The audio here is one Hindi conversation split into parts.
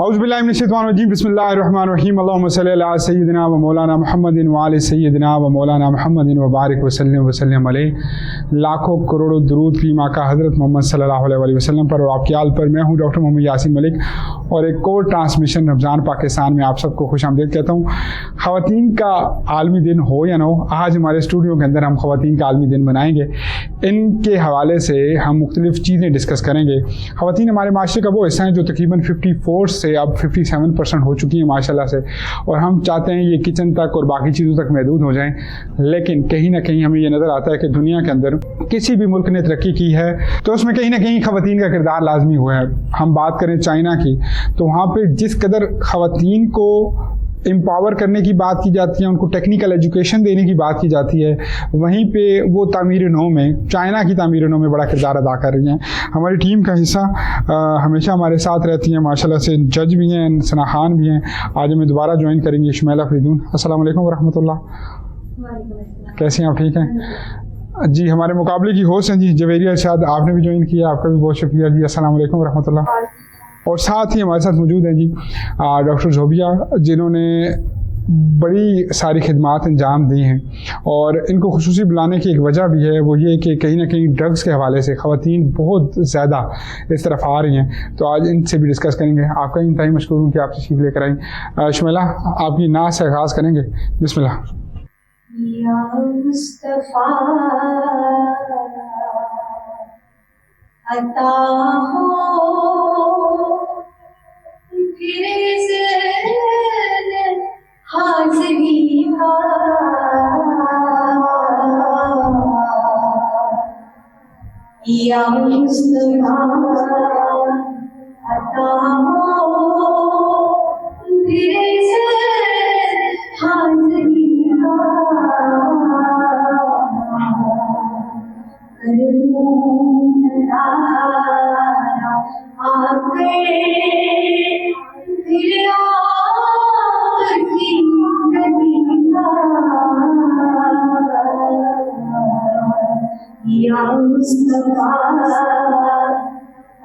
औज़ुबिल्लाहिमिनश्शैतानिर्रजीम बिस्मिल्लाहिर्रहमानिर्रहीम अल्लाहुम्मा सल्लि अला सय्यिदिना व मौलाना मुहम्मदिन व आले सय्यिदिना व मौलाना मुहम्मदिन व बारिक व सल्लिम अलैहि। लाखों करोड़ों दुरूद की माँ का हज़रत मोहम्मद सल्लल्लाहु अलैहि वसल्लम पर और आपके आल पर। मैं हूँ डॉक्टर मोहम्मद यासीन मलिक और एक और ट्रांसमिशन रमज़ान पाकिस्तान में आप सबको खुशामदीद कहता हूँ। ख़वातीन का आलमी दिन हो या ना हो, आज हमारे स्टूडियो के अंदर हम ख़वातीन का आलमी दिन मनाएंगे। इनके हवाले से हम मुख्तलिफ़ चीज़ें डिस्कस करेंगे। ख़वातीन हमारे माशरे का वो हिस्सा है जो तकरीबन 54 से अब 57% हो चुकी हैं माशाल्लाह से, और हम चाहते हैं ये किचन तक और बाकी चीज़ों तक महदूद हो जाएं। लेकिन कहीं ना कहीं हमें ये नज़र आता है कि दुनिया के अंदर किसी भी मुल्क ने तरक्की की है तो उसमें कहीं ना कहीं ख़वातीन का किरदार लाजमी हुआ है। हम बात करें चाइना की, तो वहाँ पे जिस कदर ख़वातीन को एम्पावर करने की बात की जाती है, उनको टेक्निकल एजुकेशन देने की बात की जाती है, वहीं पे वो तामीर नौ में, चाइना की तामीर नौ में बड़ा किरदार अदा कर रही हैं। हमारी टीम का हिस्सा हमेशा हमारे साथ रहती हैं माशाल्लाह से। जज भी हैं, सना खान भी हैं। आज हमें दोबारा ज्वाइन करेंगे शुमैला फरीदून। अस्सलाम वालेकुम वरहमतुल्लाह। कैसे हैं आप? ठीक हैं जी। हमारे मुकाबले की होस्ट हैं जी जवेरिया इरशाद, आपने भी ज्वाइन किया, आपका भी बहुत शुक्रिया जी। अस्सलाम वालेकुम वरहमतुल्लाह। और साथ ही हमारे साथ मौजूद हैं जी डॉक्टर जोबिया, जिन्होंने बड़ी सारी खिदमात अंजाम दी हैं, और इनको खुसूसी बुलाने की एक वजह भी है, वो ये कि कहीं ना कहीं ड्रग्स के हवाले से ख़वातीन बहुत ज़्यादा इस तरफ आ रही हैं। तो आज इनसे भी डिस्कस करेंगे। आपका इंतहाई मशकूर हूँ कि आप तशरीफ़ लेकर आई। शुमैला, आपकी नात से आगाज़ करेंगे, बिस्मिल्लाह। या मुस्तफा अता हो हाज़िरी का, या मुस्तफा अता हो हाज़िरी का, या मुस्तफा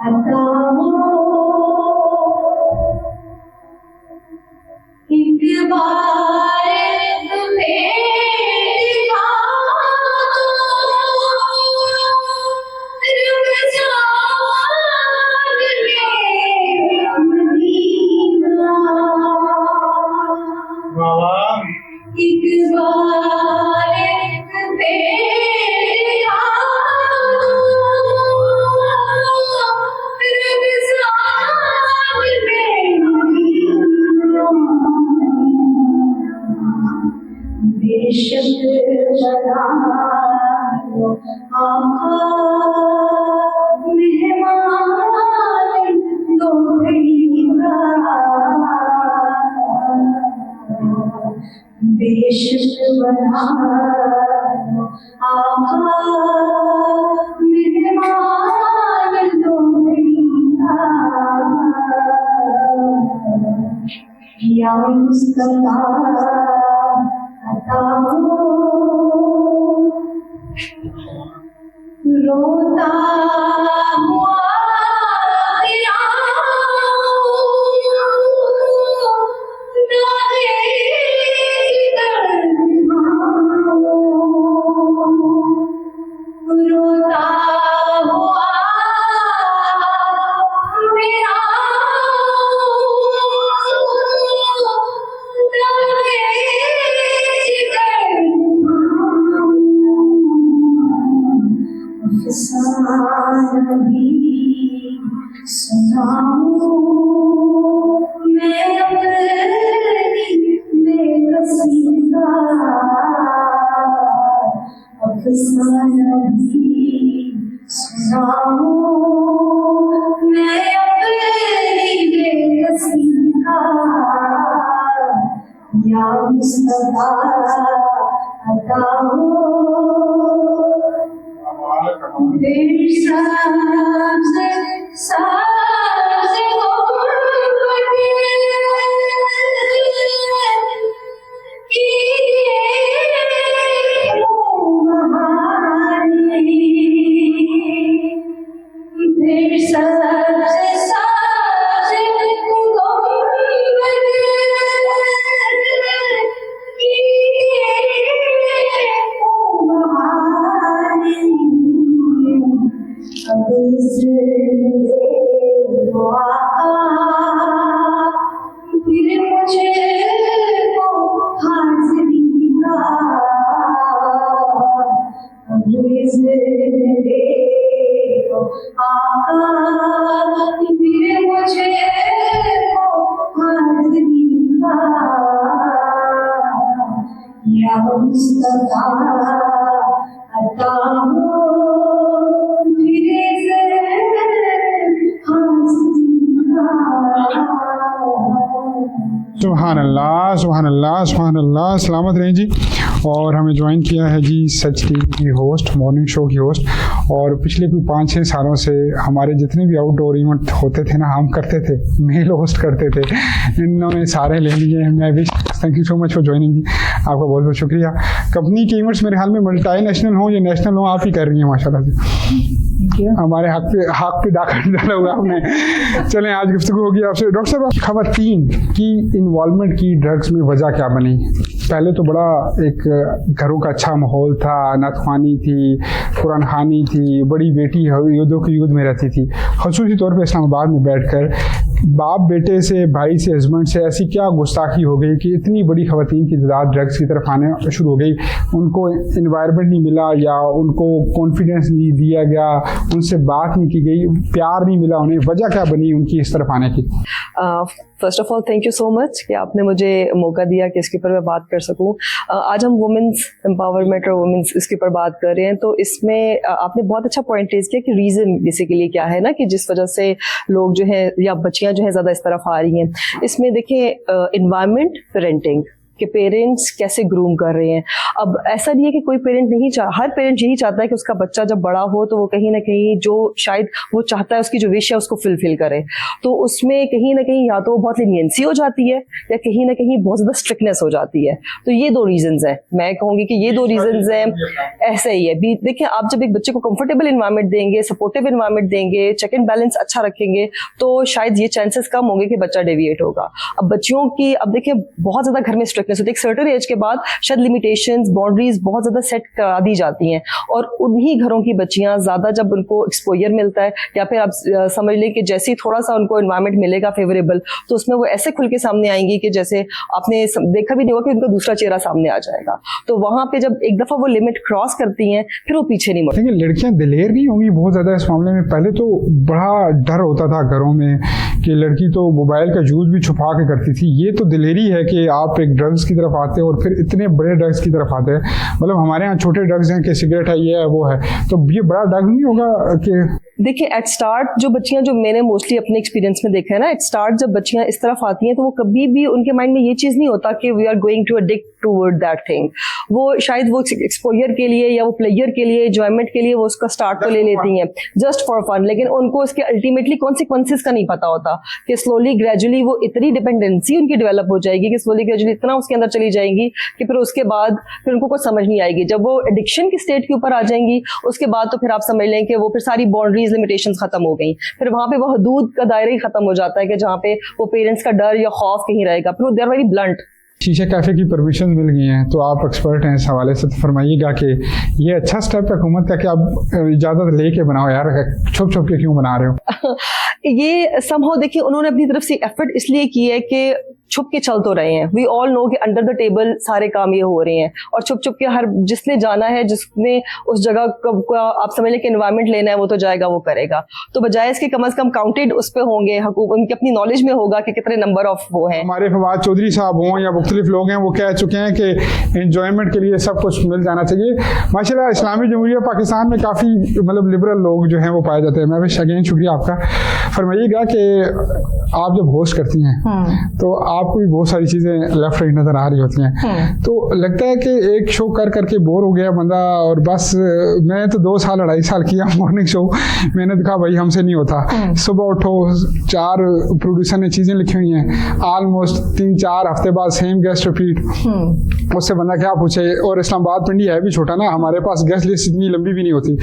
अता हो एक बार तुम्हें दिखा, एक बार बेशक बना आका मेहमान दो बेशक बना आका मेहमान दो या मुस्तफा अता हो रोता हुआ सुनाऊं मैं अपनी बेकसी का अफसाना भी, सुनाऊं मैं अपनी बेकसी का, या मुस्तफा अता हो सबसे देखो आका फिर मुझे को हाज़िरी का या मुस्तफा अता हो फिर हाज़िरी का। सुभान अल्लाह, सुभान अल्लाह, सुभान अल्लाह। सलामत रहें जी। और हमें ज्वाइन किया है जी सच टीवी की होस्ट, मॉर्निंग शो की होस्ट। और पिछले कोई 5-6 सालों से हमारे जितने भी आउटडोर इवेंट होते थे ना, हम करते थे, मेल होस्ट करते थे। इन्होंने सारे ले लिए हैं। मैं wish thank you so much for joining जी, आपका बहुत बहुत शुक्रिया। कंपनी के इवेंट्स मेरे ख्याल में मल्टी नेशनल हों या नेशनल हों, आप ही कर रही हैं माशाल्लाह से। हमारे हक पे डाका डाला हुआ हमने। चलें, आज गुफ्तगू होगी आपसे। डॉक्टर साहब, खवातीन की इन्वॉल्वमेंट की ड्रग्स में वजह क्या बनी? पहले तो बड़ा एक घरों का अच्छा माहौल था, नतखानी थी, कुरान खानी थी, बड़ी बेटी युद्धों की युद्ध में रहती थी। ख़ुसूसी तौर पे इस्लामाबाद में बैठकर बाप बेटे से, भाई से, हस्बैंड से ऐसी क्या गुस्ताखी हो गई कि इतनी बड़ी खवातीन की तादाद ड्रग्स की तरफ आने शुरू हो गई? उनको इन्वायरमेंट नहीं मिला या उनको कॉन्फिडेंस नहीं दिया गया, उनसे बात नहीं की गई, प्यार नहीं मिला उन्हें? वजह क्या बनी उनकी इस तरफ आने की? First of all thank you so much कि आपने मुझे मौका दिया कि इसके ऊपर मैं बात कर सकूं। आज हम वुमेंस एम्पावरमेंट और वुमेंस इसके ऊपर बात कर रहे हैं, तो इसमें आपने बहुत अच्छा पॉइंट रेज किया कि रीज़न बेसिकली क्या है ना, कि जिस वजह से लोग जो है या बच्चियां जो है ज़्यादा इस तरफ आ रही हैं। इसमें देखें एनवायरनमेंट, पेरेंटिंग कि पेरेंट्स कैसे ग्रूम कर रहे हैं। अब ऐसा नहीं है कि कोई पेरेंट नहीं हर पेरेंट यही चाहता है कि उसका बच्चा जब बड़ा हो तो वो कहीं ना कहीं जो शायद वो चाहता है, उसकी जो विश है उसको फुलफिल करे। तो उसमें कहीं ना कहीं या तो बहुत लीनियंसी हो जाती है या कहीं ना कहीं बहुत ज़्यादा स्ट्रिक्टनेस हो जाती है। तो ये 2 रीजंस हैं, मैं कहूँगी कि ये 2 रीजंस हैं। ऐसा ही है भी, देखिए आप जब एक बच्चे को कंफर्टेबल इन्वायरमेंट देंगे, सपोर्टिव इन्वायरमेंट देंगे, चेक एंड बैलेंस अच्छा रखेंगे, तो शायद ये चांसेस कम होंगे कि बच्चा डेविएट होगा। अब बच्चियों की, अब देखिए बहुत ज़्यादा घर में स्ट्रिक्टनेस होती है, एक सर्टेन एज के बाद शायद लिमिटेशंस, बाउंड्रीज बहुत ज्यादा सेट करा दी जाती हैं, और उन्हीं घरों की बच्चियां ज्यादा जब उनको एक्सपोजर मिलता है या फिर आप समझ लें कि जैसे ही थोड़ा सा उनको एनवायरनमेंट मिलेगा फेवरेबल, तो उसमें वो ऐसे खुल के सामने आएंगी कि जैसे आपने देखा भी नहीं होगा कि उनका दूसरा चेहरा सामने आ जाएगा। तो वहां पे जब एक दफा वो लिमिट क्रॉस करती हैं फिर वो पीछे नहीं मुड़ती। लड़कियां दिलेर नहीं होंगी बहुत ज्यादा इस मामले में? पहले तो बड़ा डर होता था घरों में कि लड़की तो मोबाइल का यूज भी छुपा के करती थी। ये तो दिलेरी है कि आप एक ड्रग्स की तरफ आते हैं और फिर इतने बड़े ड्रग्स की तरफ आते हैं। मतलब हमारे यहाँ छोटे ड्रग्स हैं कि सिगरेट है, ये है, वो है, तो ये बड़ा ड्रग नहीं होगा कि? देखिए एट स्टार्ट जो बच्चियां, जो मैंने मोस्टली अपने एक्सपीरियंस में देखा है ना, एट स्टार्ट जब बच्चियां इस तरफ आती हैं तो वो कभी भी उनके माइंड में ये चीज नहीं होता कि we are going to addict toward that thing. वो शायद वो एक्सपोजर के लिए या वो प्लेयर के लिए, एंजॉयमेंट के लिए वो उसका स्टार्ट तो ले लेती हैं जस्ट फॉर फन, लेकिन उनको उसके अल्टीमेटली कॉन्सिक्वेंसेस का नहीं पता होता कि स्लोली ग्रेजुअली वो इतनी डिपेंडेंसी उनकी डेवलप हो जाएगी कि स्लोली ग्रेजुअली इतना उसके अंदर चली जाएंगी कि फिर उसके बाद फिर उनको कुछ समझ नहीं आएगी। जब वो एडिक्शन की स्टेट के ऊपर आ जाएंगी उसके बाद तो फिर आप समझ लें कि वो फिर सारी बाउंड्रीज, लिमिटेशंस खत्म हो गई। फिर वहां पे वो हदूद का दायरा ही खत्म हो जाता है कि जहाँ पे वो पेरेंट्स का डर या खौफ कहीं रहेगा, फिर वो दे आर वेरी ब्लंट। शीशे कैफे की परमिशन मिल गई हैं, तो आप एक्सपर्ट हैं इस हवाले से, तो फरमाइएगा कि ये अच्छा स्टेप है हुकूमत का कि आप इजाज़त लेके बनाओ यार, छुप छुप के क्यों बना रहे हो? ये समहाउ देखिए उन्होंने अपनी तरफ से एफर्ट इसलिए की है कि छुप के चल तो रहे हैं। वी ऑल नो कि अंडर द टेबल सारे काम ये हो रहे हैं, और छुप छुप के हर जिसने जाना है, जिसने उस जगह का आप समझ लें कि एनवायरनमेंट लेना है, वो तो जाएगा, वो करेगा। तो बजाय इसके कम से कम काउंटेड उस पर होंगे, उनकी अपनी नॉलेज में होगा कि कितने नंबर ऑफ वो हैं। हमारे फवाद चौधरी साहब हों या मुख्तलिफ लोग हैं, वो कह चुके हैं कि एंजॉयमेंट के लिए सब कुछ मिल जाना चाहिए। माशाल्लाह इस्लामी जमहूरिया पाकिस्तान में काफ़ी मतलब लिबरल लोग जो हैं वो पाए जाते हैं। मैं भी अगेन शुक्रिया आपका। फरमाइएगा कि आप जब होस्ट करती हैं तो आपको भी बहुत सारी चीज़ें लेफ्ट राइट नज़र आ रही होती हैं, तो लगता है कि एक शो कर करके बोर हो गया बंदा और बस। मैं तो 2 साल 2.5 साल किया मॉर्निंग शो, मैंने देखा भाई हमसे नहीं होता। सुबह उठो, 4 प्रोड्यूसर ने चीज़ें लिखी हुई हैं, ऑलमोस्ट 3-4 हफ्ते बाद सेम गेस्ट रिपीट, उससे बंदा क्या पूछे। और इस्लामाबाद पिंडी है भी छोटा ना, हमारे पास गेस्ट लिस्ट इतनी लंबी भी नहीं होती।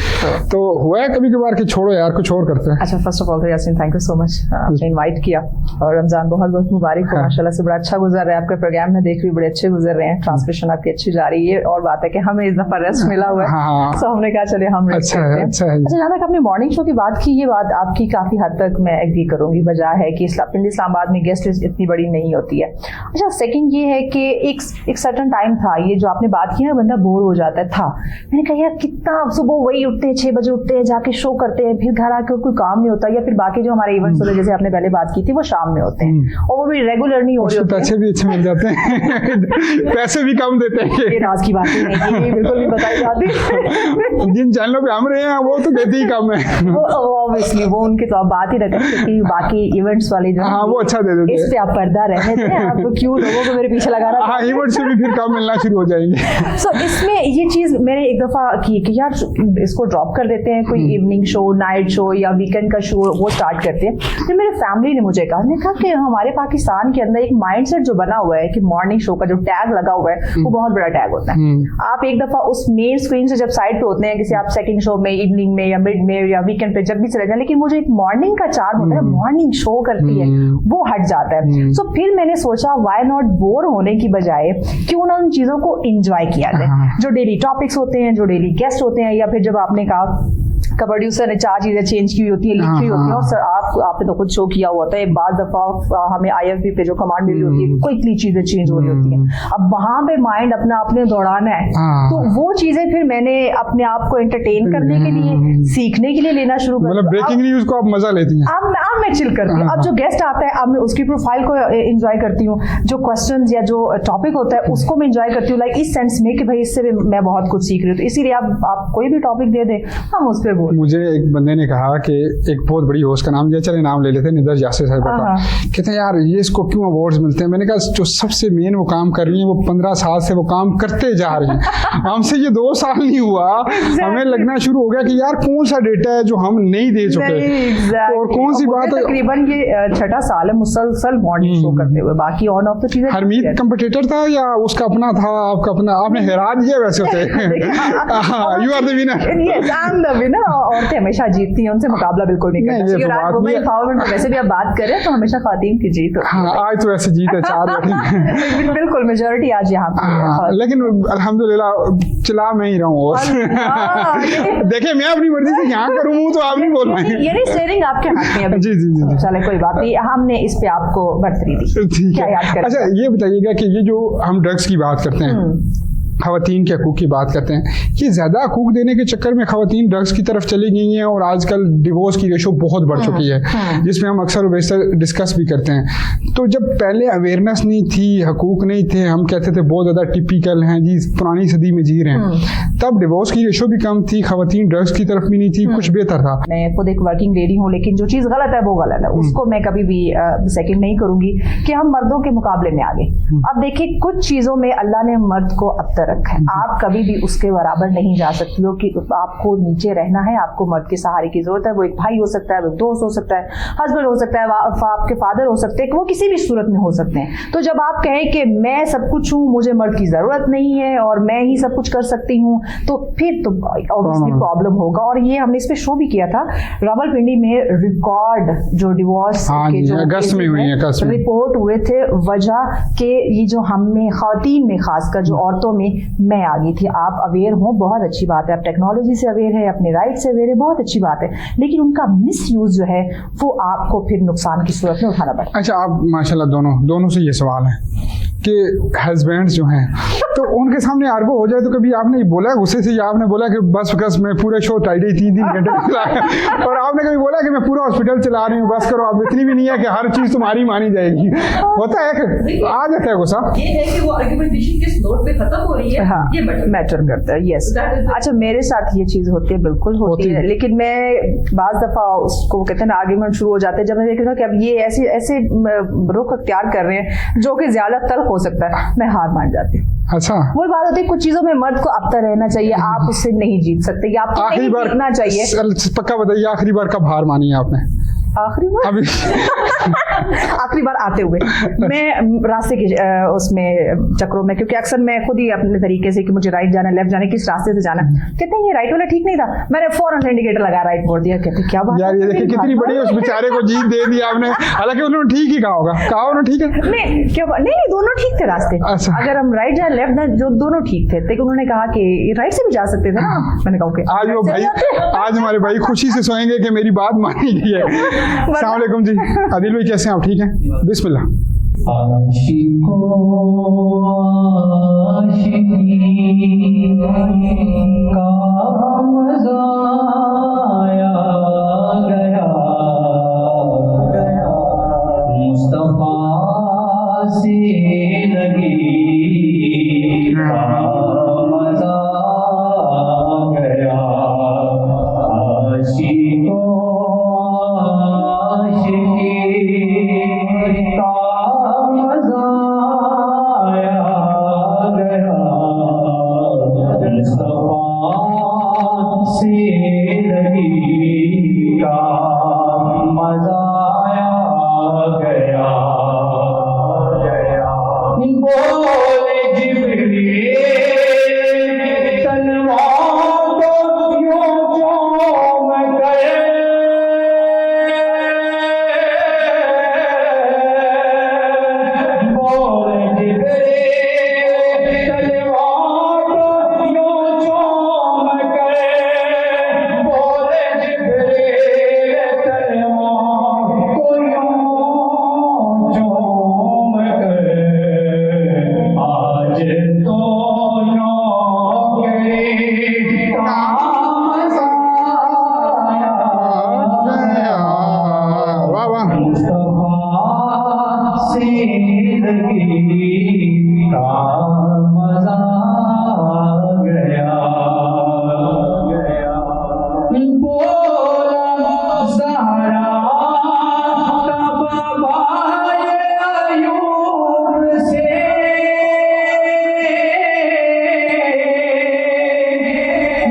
तो हुआ है कभी कभार कि छोड़ो यार कुछ और करते हैं। अच्छा, फर्स्ट ऑफ ऑल तो Yasin thank you so much, आपने इनवाइट किया और रमजान बहुत बहुत मुबारक हो माशाल्लाह। माशाल्लाह से बड़ा अच्छा गुजर रहा है। आपके प्रोग्राम में देख रही हूँ बड़े अच्छे गुजर रहे हैं, ट्रांसमिशन आपकी अच्छी जा रही है। और बात है कि हमें इस दफा रेस्ट मिला हुआ है, हाँ। तो हमने कहा चले हम रेस्ट अच्छा करते हैं। अच्छा है। अच्छा, जहाँ तक आपने मॉर्निंग शो की बात की, ये बात आपकी काफी हद तक मैं एग्री करूंगी। वजह है कि इस्लामाबाद में गेस्ट लिस्ट इतनी बड़ी नहीं होती है। अच्छा, सेकंड ये है कि एक सर्टन टाइम था, ये जो आपने बात की ना, बंदा बोर हो जाता था। मैंने कहा यार कितना सुबह वही उठते हैं, 6 बजे उठते हैं, जाके शो करते हैं, फिर घर आके कोई काम नहीं होता, या फिर बाकी जो हमारे इवेंट्स होते हैं जैसे आपने पहले बात की थी वो शाम में होते हैं और वो भी रेगुलर नहीं हो रहे होते हैं। पैसे भी अच्छे मिल जाते हैं पैसे भी कम देते हैं। ये राज की बात नहीं है, ये बिल्कुल भी बताई जाती। जिन चैनलों पे हम रहे हैं वो तो देते ही कम है। वो ऑब्वियसली वो उनकी तो आप बात ही रखें, क्योंकि बाकी इवेंट्स वाले जो हाँ वो अच्छा दे देते इस हैं। पे आप पर्दा रहने थे, आप क्यों लोगों को मेरे पीछे लगा रहा हाँ इवेंट से भी फिर कम मिलना शुरू हो जाएंगे। सो इसमें ये चीज मैंने एक दफा की कि यार इसको ड्रॉप कर देते हैं, कोई इवनिंग शो, नाइट शो या वीकेंड का शो वो स्टार्ट करते हैं। तो मेरे फैमिली ने मुझे कहा कि हमारे पाकिस्तान के अंदर एक माइंडसेट जो बना हुआ है कि मॉर्निंग शो का जो टैग लगा हुआ है वो बहुत बड़ा टैग होता है। आप एक दफा उस मेन स्क्रीन से जब साइड पे होते हैं, किसी आप सेकंड शो में, इवनिंग में या मिड में या वीकेंड पे जब भी चले जाए, लेकिन मुझे एक मॉर्निंग का चार्म होता है, मॉर्निंग शो करती है, वो हट जाता है। सो फिर मैंने सोचा व्हाई नॉट, बोर होने की बजाय क्यों ना उन चीजों को एंजॉय किया जाए, जो डेली टॉपिक्स होते हैं, जो डेली गेस्ट होते हैं, या फिर जब आपने कहा का प्रोड्यूसर ने 4 चीजें चेंज की होती है, लिखी होती है, और सर आपने तो खुद शो किया हुआ होता है, बाद दफा हमें IFB पे जो कमांड मिली होती है क्विकली चीजें चेंज हो रही होती हैं। अब वहां पे माइंड अपना आपने दौड़ाना है, तो वो चीजें फिर मैंने अपने आप को एंटरटेन करने के लिए, सीखने के लिए लेना शुरू कर मतलब ब्रेकिंग न्यूज को आप मजा लेती हैं। अब मैं चिल करती हूँ। अब जो गेस्ट आता है, अब मैं उसकी प्रोफाइल को एंजॉय करती हूँ, जो क्वेश्चंस या जो टॉपिक होता है उसको मैं एंजॉय करती हूँ, लाइक इस सेंस में कि भाई इससे भी मैं बहुत कुछ सीख रही हूँ। तो इसीलिए आप कोई भी टॉपिक दे दें, हम उस पर बोल। मुझे एक बंदे ने कहा कि एक बहुत बड़ी होस्ट का नाम दिया, चले नाम ले लेते हैं, निदर यासिर साहिबा का। कहते हैं यार ये इसको क्यों अवार्ड्स मिलते हैं? मैंने कहा जो सबसे मेन वो काम कर रही है, वो 15 साल से वो काम करते जा रही है। हमसे ये 2 साल नहीं हुआ, हमें लगना शुरू हो गया कि यार कौन सा डेटा है जो हम नहीं दे चुके, और कौन सी बात है। तकरीबन ये 6ठा साल है मुसलसल मॉर्निंग शो करते हुए, बाकी ऑन ऑफ तो चीजें। हरमीत कंपटीटर था या उसका अपना था? आपका अपना, आपने हैरान किया वैसे होते। You are the winner. Yes, I am the winner. औरतें हमेशा जीतती हैं, उनसे मुकाबला बिल्कुल नहीं करना चाहिए। आज वुमेन एम्पावरमेंट में वैसे भी आप बात करें तो हमेशा खातून की जीत होती है। आज तो वैसे जीत है 4 बिल्कुल मेजॉरिटी आज यहाँ पे। लेकिन अल्हम्दुलिल्लाह चला मैं ही रहा हूँ। देखिए मैं अपनी मर्जी से यहाँ करूँ तो आप नहीं बोल पाएंगे, ये नहीं स्टेयरिंग आपके हाथ में। जी जी जी, चले कोई बात नहीं, हमने इस पे आपको बर्तरी दी। ठीक क्या याद है। करें? अच्छा ये बताइएगा कि ये जो हम ड्रग्स की बात करते हैं, खवातीन के हकूक की बात करते हैं, कि ज़्यादा हकूक देने के चक्कर में खवातीन ड्रग्स की तरफ चली गई हैं, और आजकल डिवोर्स की रेशो बहुत बढ़ चुकी है, जिसमें हम अक्सर बेशतर डिस्कस भी करते हैं। तो जब पहले अवेयरनेस नहीं थी, हकूक नहीं थे, हम कहते थे बहुत ज़्यादा टिपिकल हैं जी, पुरानी सदी में जी रहे हैं, तब डिवोर्स की रेशो भी कम थी, खवातीन ड्रग्स की तरफ भी नहीं थी, कुछ बेहतर था। मैं खुद एक वर्किंग लेडी हूँ, लेकिन जो चीज़ गलत है वो गलत है, उसको मैं कभी भी सेकंड नहीं करूंगी कि हम मर्दों के मुकाबले में आगे। अब देखिए कुछ चीज़ों में अल्लाह ने मर्द को अबतर रखा है, आप कभी भी उसके बराबर नहीं जा सकती हो कि आपको नीचे रहना है, आपको मर्द के सहारे की जरूरत है। वो एक भाई हो सकता है, वो दोस्त हो सकता है, हस्बैंड हो सकता है, आपके फादर हो सकते हैं, वो किसी भी सूरत में हो सकते हैं। तो जब आप कहें कि मैं सब कुछ हूँ, मुझे मर्द की जरूरत नहीं है और मैं ही सब कुछ कर सकती हूँ, तो फिर तो ऑब्वियसली प्रॉब्लम होगा। और ये हमने इस पे शो भी किया था रावलपिंडी में, रिकॉर्ड जो डिवोर्स के जो अगस्त में हुई है, रिपोर्ट हुए थे, वजह के ये जो हमें खवातीन में, खासकर जो औरतों में मैं आ गई थी। आप अवेयर हो, बहुत अच्छी बात है, आप टेक्नोलॉजी से अवेयर है, अपने राइट से अवेयर है, बहुत अच्छी बात है, लेकिन उनका मिसयूज जो है वो आपको फिर नुकसान की सूरत में उठाना पड़ता है। अच्छा, आप माशाल्लाह दोनों से ये सवाल है कि हस्बैंड्स जो हैं तो उनके सामने आर्गो हो जाए तो कभी आपने बोला गुस्से से, या आपने बोला कि बस मैं पूरे शो टाइडी 3 घंटे और आपने कभी बोला कि मैं पूरा हॉस्पिटल चला रही हूँ, बस करो, आप इतनी भी नहीं है कि हर चीज तुम्हारी मानी जाएगी? होता है कि आ जाता है गुस्सा? ये है कि वो आर्गुमेंटेशन किस नोट पे खत्म हो रही है, हाँ, ये मैटर करता है। यस, अच्छा मेरे साथ ये चीज होती है, बिल्कुल होती है, लेकिन मैं बाज दफा उसको कहते हैं ना आर्गुमेंट शुरू हो जाते हैं, जब मैं देखता हूँ कि अब ये ऐसे रुख अख्तियार कर रहे हैं जो कि ज्यादा तल्ख हो सकता है, मैं हार मान जाती हूँ। अच्छा, वही बात होती है, कुछ चीजों में मर्द को अब तक रहना चाहिए, आप उससे नहीं जीत सकते, या आपको आखिरी बार जीतना चाहिए। पक्का बताइए, आखिरी बार कब हार मानी है आपने? आखिरी बार अभी आखिरी बार आते हुए मैं रास्ते के उसमें चक्रों में, क्योंकि अक्सर मैं खुद ही अपने तरीके से कि मुझे राइट जाना लेफ्ट जाना, किस रास्ते से जाना, कहते हैं ये राइट वाला ठीक नहीं था, मैंने फौरन से इंडिकेटर लगा राइट मोड़ दिया। कहते क्या बात यार ये देखिए कितनी बड़ी उस बेचारे को जीत दे दी आपने, हालांकि उन्होंने ठीक ही कहा होगा, कहा उन्होंने ठीक है। नहीं क्या नहीं, दोनों ठीक थे रास्ते। अच्छा। अगर हम राइट जाए लेफ्ट जाए, जो दोनों ठीक थे, लेकिन उन्होंने कहा कि राइट से भी जा सकते थे ना। मैंने कहा ओके, आज वो भाई, आज हमारे भाई खुशी से सोएंगे कि मेरी बात मानी गई है। अस्सलाम वालेकुम जी, आदिल भाई कैसे हैं आप, ठीक हैं? बिस्मिल्लाह। आशिकों आशिकी का मज़ा आया गया, मुस्तफा से लगी का मज़ा आ गया। आशिकों आशिकी का मज़ा आया गया, मुस्तफा से लगी का मज़ा आया गया। बोले जिब्रील तलवार को यूं चूम गए, बोले जिब्रील तलवार को यूं चूम गए, बोले जिब्रील तलवार को यूं चूम गए। आज तो नौकरी का मज़ा आया, वाह वाह, मुस्तफा से लगी का मज़ा आ गया। बोला ज़हरा का बाबा अयूब से,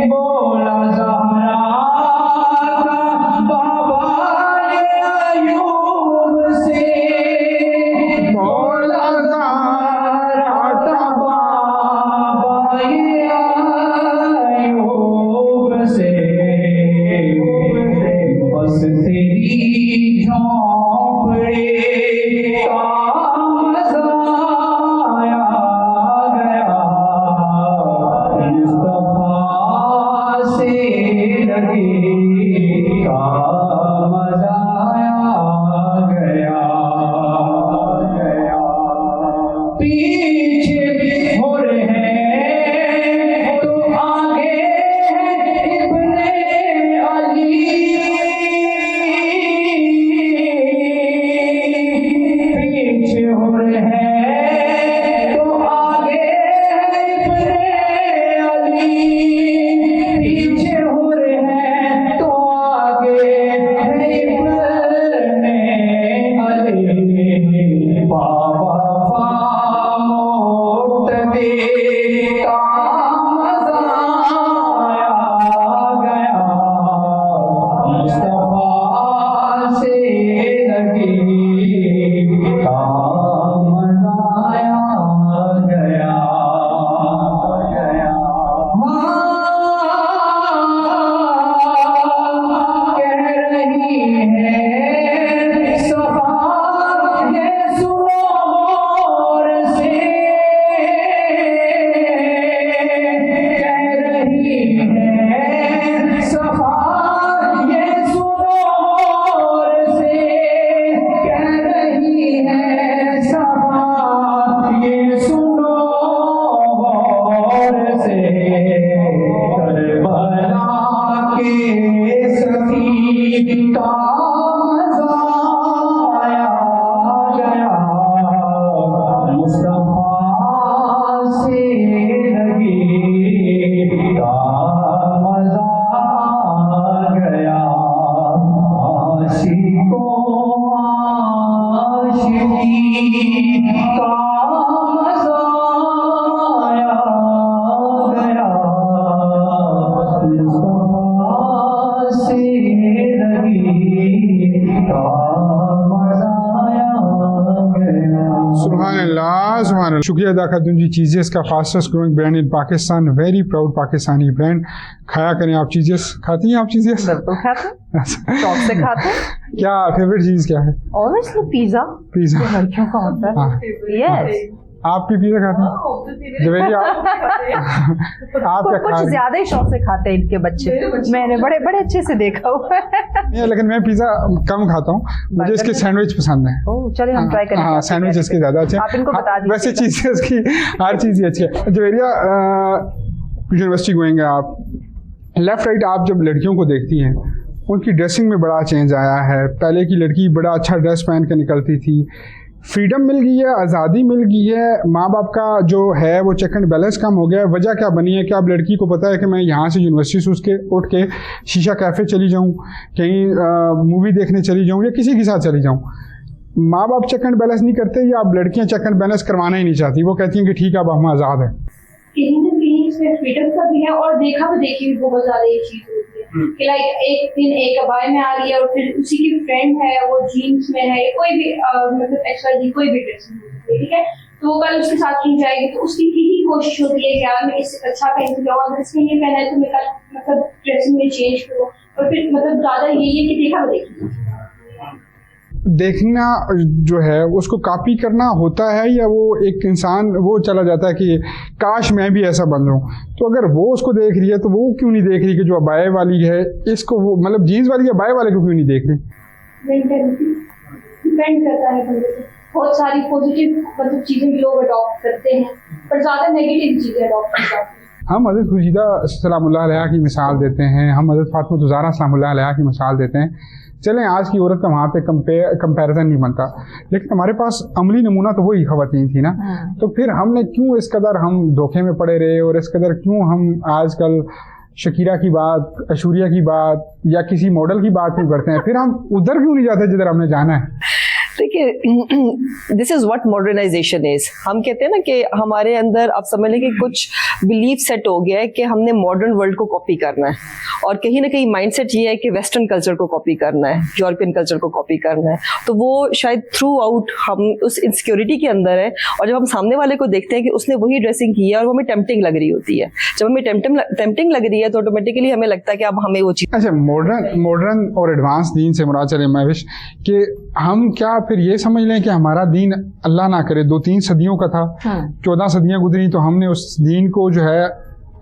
बोला ज़हरा का बाबा अयूब से, बोला ज़हरा का बाबा अयूब से, बस तेरी झोंपड़ी का मज़ा आया गया, मुस्तफा से लगी का मज़ा आया गया। पीछे हो रहे तो आगे है इब्ने अली, पीछे हो रहे तो आगे है इब्ने अली, पीछे हो रहे तो आगे है इब्ने अली। बाबा मोटबे का मज़ा आया गया, मुस्तफा से लगी का मज़ा आया गया। कह रही है सफा ये सुनो मोर से, कह रही है सफा ये सुनो मोर से, कह रही है सफा ये सुनो मोर से। करबला के सफी का मज़ा आया गया, मुस्तफा से लगी का मज़ा आ गया। आशिकों आशिकी का मज़ा आया गया, मुस्तफा से लगी का मजा आ गया। सुभान अल्लाह, सुभान अल्लाह। शुक्रिया अदा करता हूँ जी। चीजेस का फास्टेस्ट ग्रोइंग ब्रांड इन Pakistan, very proud Pakistani brand. खाया करें आप चीजेस। खाती हैं आप चीजेस? बिल्कुल खाते हैं, शौक से खाते हैं। क्या फेवरेट चीज क्या है? Obviously pizza, pizza. जो लड़कियों का होता है। हाँ। यस, आप भी पिज्जा खाते हैं? जवेरी आप क्या खा कुछ ज्यादा ही शौक से खाते हैं इनके बच्चे, मैंने बड़े बड़े अच्छे से देखा हुआ है। नहीं, लेकिन मैं पिज्जा कम खाता हूँ, मुझे इसके सैंडविच पसंद है। ओह, चलिए हम ट्राई करेंगे। हाँ, सैंडविच इसके ज्यादा अच्छे हैं। आप इनको बता दीजिए। वैसे चीजें इसकी हर चीज ही अच्छी है। जवेरिया यूनिवर्सिटी गोइंग है आप, लेफ्ट राइट आप जब लड़कियों को देखती हैं उनकी ड्रेसिंग में बड़ा चेंज आया है। पहले की लड़की बड़ा अच्छा ड्रेस पहन के निकलती थी, फ्रीडम मिल गई है, आज़ादी मिल गई है, माँ बाप का जो है वो चेक एंड बैलेंस कम हो गया है। वजह क्या बनी है कि अब लड़की को पता है कि मैं यहाँ से यूनिवर्सिटी से उठ के शीशा कैफ़े चली जाऊँ, कहीं मूवी देखने चली जाऊँ या किसी के साथ चली जाऊँ। माँ बाप चेक एंड बैलेंस नहीं करते या अब लड़कियाँ चेक एंड बैलेंस करवाना ही नहीं चाहती। वो कहती हैं कि ठीक है अब हम आज़ाद हैं। कहीं ना कहीं इसमें फ्रीडम का भी है और देखा भी देखी भी बहुत ज्यादा ये चीज होती है कि लाइक एक दिन एक अबाय में आ रही है और फिर उसी की फ्रेंड है वो जीन्स में है, कोई भी मतलब XYZ कोई भी ड्रेस में होती है, ठीक है, तो वो कल उसके साथ कहीं जाएगी तो उसकी यही कोशिश होती है कि यार मैं इससे अच्छा पहन के जाऊँ, अगर इसने ये पहना है तो मैं कल मतलब ड्रेसिंग में चेंज करूँ। और फिर मतलब ज्यादा यही है कि देखा भी देखी देखना जो है उसको कॉपी करना होता है या वो एक इंसान वो चला जाता है कि काश मैं भी ऐसा बन जाऊँ। तो अगर वो उसको देख रही है तो वो क्यों नहीं देख रही कि जो अबाए वाली है इसको वो मतलब जीन्स वाली अबाए वाले को क्यों नहीं देख रही? डिपेंड करता है बंदे पे। बहुत सारी पॉजिटिव मतलब चीजें भी लोग अडॉप्ट करते हैं पर ज्यादा नेगेटिव चीजें अडॉप्ट करते हैं। हम हज़रत खुशीदा सलामुल्लाह अलैहा की मिसाल देते हैं, हम हज़रत फातिमा ज़हरा सलामुल्लाह अलैहा की मिसाल देते हैं। चलें आज की औरत का वहाँ पे कंपैरिजन नहीं बनता, लेकिन हमारे पास अमली नमूना तो वही ख़वातीन थी ना। तो फिर हमने क्यों इस कदर हम धोखे में पड़े रहे और इस कदर क्यों हम आजकल शकीरा की बात, ऐश्वर्या की बात या किसी मॉडल की बात क्यों करते हैं? फिर हम उधर क्यों नहीं जाते जिधर हमने जाना है? देखिए, this is what modernization is. हम कहते हैं ना कि हमारे अंदर आप समझ लें कि कुछ बिलीफ सेट हो गया है कि हमने मॉडर्न वर्ल्ड को कॉपी करना है और कहीं ना कहीं माइंडसेट ये है कि वेस्टर्न कल्चर को कॉपी करना है, यूरोपियन कल्चर को कॉपी करना है। तो वो शायद थ्रू आउट हम उस इनसिक्योरिटी के अंदर है और जब हम सामने वाले को देखते हैं कि उसने वही ड्रेसिंग की है और वो हमें टेम्पटिंग लग रही होती है, जब हमें टेम्पटिंग लग रही है तो ऑटोमेटिकली हमें लगता है कि अब हमें वो चीज। अच्छा, मॉडर्न और एडवांस दीन से मुराद चले महविश कि हम क्या फिर ये समझ लें कि हमारा दीन अल्लाह ना करे 2-3 सदियों का था, 14 सदियां गुजरी तो हमने उस दीन को जो है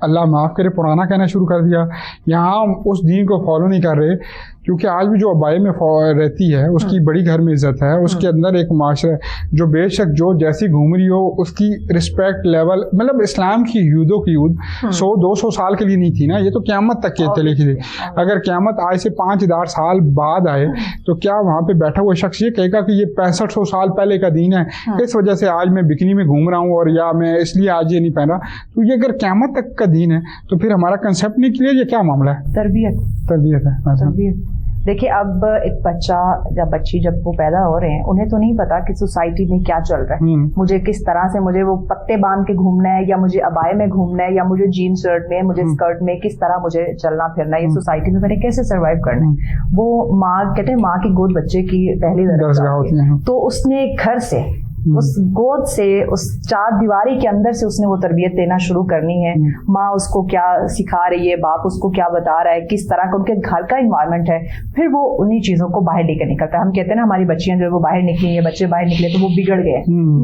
अल्लाह माफ़ करे पुराना कहना शुरू कर दिया। यहाँ हम उस दीन को फॉलो नहीं कर रहे क्योंकि आज भी जो अबाई में रहती है उसकी बड़ी घर में इज्जत है, उसके अंदर एक माशरा जो बेशक जो जैसी घूम रही हो उसकी रिस्पेक्ट लेवल मतलब इस्लाम की यूदों की यूद 100-200 साल के लिए नहीं थी ना, ये तो क़यामत तक के चले थी। अगर क़यामत आज से 5000 साल बाद आए तो क्या वहाँ पे बैठा हुआ शख्स ये कहेगा कि ये 6500 साल पहले का दीन है, इस वजह से आज मैं बिकनी में घूम रहा हूँ और या मैं इसलिए आज ये नहीं पहन रहा? तो ये अगर क़यामत तक का दीन है तो फिर हमारा कंसेप्ट नहीं क्लियर, ये क्या मामला है? तरबियत है। तरबियत। देखिए, अब एक बच्चा या बच्ची जब वो पैदा हो रहे हैं उन्हें तो नहीं पता कि सोसाइटी में क्या चल रहा है, मुझे किस तरह से मुझे वो पत्ते बांध के घूमना है या मुझे अबाए में घूमना है या मुझे जीन शर्ट में, मुझे स्कर्ट में किस तरह मुझे चलना फिरना है, ये सोसाइटी में मैंने कैसे सर्वाइव करना है। वो माँ कहते हैं माँ की गोद बच्चे की पहली दरगाह होती है, तो उसने घर से उस गोद से उस चार दीवारी के अंदर से उसने वो तरबियत देना शुरू करनी है। माँ उसको क्या सिखा रही है, बाप उसको क्या बता रहा है, किस तरह का उनके घर का इन्वायरमेंट है, फिर वो उन्हीं चीजों को बाहर लेकर निकलता है। हम कहते हैं ना हमारी बच्चियां जो है वो बाहर निकली है, बच्चे बाहर निकले तो वो बिगड़ गए,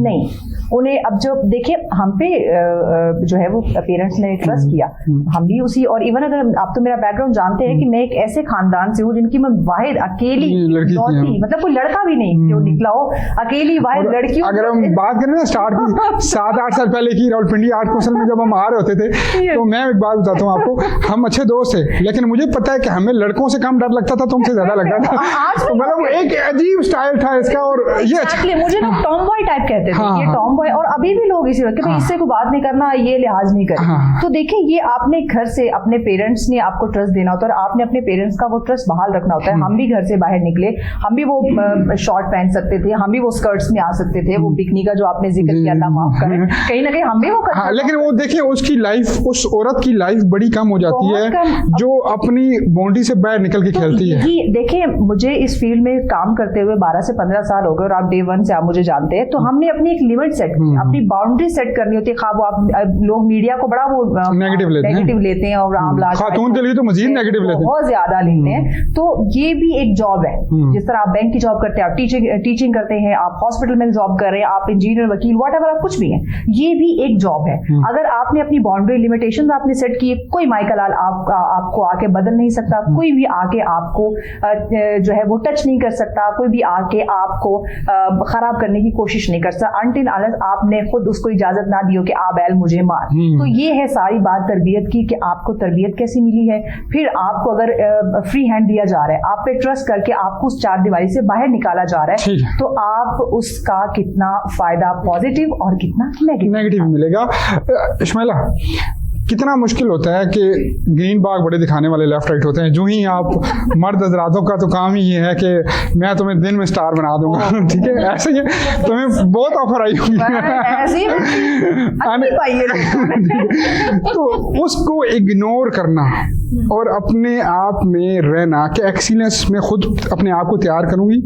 नहीं, उन्हें अब जो देखिए हम पे जो है वो पेरेंट्स ने ट्रस्ट किया, हम भी उसी, और इवन अगर आप तो मेरा बैकग्राउंड जानते हैं कि मैं एक ऐसे खानदान से हूँ जिनकी मैं वाहिद अकेली लौती, मतलब कोई लड़का भी नहीं जो निकला हो, अकेली वाहिद लड़की। अगर हम बात करें ना स्टार्ट की 7-8 साल पहले की रावलपिंडी आर्ट कौंसिल में जब हम आ रहे होते थे तो मैं एक बात बताता हूँ आपको, हम अच्छे दोस्त थे लेकिन मुझे पता है कि हमें लड़कों से कम डर लगता था, तुमसे ज्यादा लगता था। मतलब एक अजीब स्टाइल था इसका और ये अच्छा मुझे लोग टॉम बॉय टाइप कहते थे, ये टॉम बॉय, और अभी भी लोग इसी कि भाई इससे कोई बात नहीं करना, ये लिहाज नहीं करना। तो देखिए ये आपने घर से अपने पेरेंट्स ने आपको ट्रस्ट देना होता है और आपने अपने पेरेंट्स का वो ट्रस्ट बहाल रखना होता है। हम भी घर से बाहर निकले, हम भी वो शॉर्ट पहन सकते थे, हम भी वो स्कर्ट्स में आ सकते थे, वो बिकनी का जो आपने जिक्र किया था, माफ करें, कहीं ना कहीं हम भी वो करते हाँ, लेकिन वो देखिए उसकी लाइफ, उस औरत की लाइफ बड़ी कम हो जाती है जो अपनी बाउंड्री से बाहर निकल के खेलती है। देखिए मुझे इस फील्ड में काम करते हुए 12 से 15 साल हो गए और आप डे 1 से आप मुझे जानते हैं, तो हमने अपनी एक लिमिट सेट की, अपनी बाउंड्री सेट करनी होती है। खाब आप लोग मीडिया को बड़ा वो नेगेटिव लेते हैं और आमला खातून के लिए तो मजीद नेगेटिव लेते हैं, बहुत ज्यादा लेते हैं। तो ये भी एक जॉब है, जिस तरह आप बैंक की जॉब करते हैं, आप टीचिंग करते हैं, आप हॉस्पिटल में जॉब कर रहे हैं, आप इंजीनियर, वकील, व्हाटएवर आप कुछ भी हैं, ये भी एक जॉब है। अगर आपने अपनी बाउंड्री लिमिटेशन आपने सेट की, कोई माइकल आल आपको आके बदल नहीं सकता, कोई भी आके आपको जो है वो टच नहीं कर सकता, कोई भी आके आपको खराब करने की कोशिश नहीं कर सकता, अनटिल अनलेस आपने खुद उसको इजाजत ना दी हो कि आ बैल मुझे मार। तो ये है सारी बात तरबियत की, कि आपको तरबियत कैसी मिली है, फिर आपको अगर फ्री हैंड दिया जा रहा है, आप पे ट्रस्ट करके आपको उस चार दीवारी से बाहर निकाला जा रहा है, तो आप उसका कितना फायदा पॉजिटिव और कितना नेगेटिव मिलेगा। इस्माइला, कितना मुश्किल होता है कि ग्रीन बाग बड़े दिखाने वाले लेफ्ट राइट होते हैं, जो ही आप मर्द हजरातों का तो काम ही ये है कि मैं तुम्हें दिन में स्टार बना दूंगा, ठीक है, ऐसे ही तुम्हें बहुत ऑफर आई होगी तो उसको इग्नोर करना और अपने आप में रहना कि एक्सीलेंस में खुद अपने आप को तैयार करूंगी,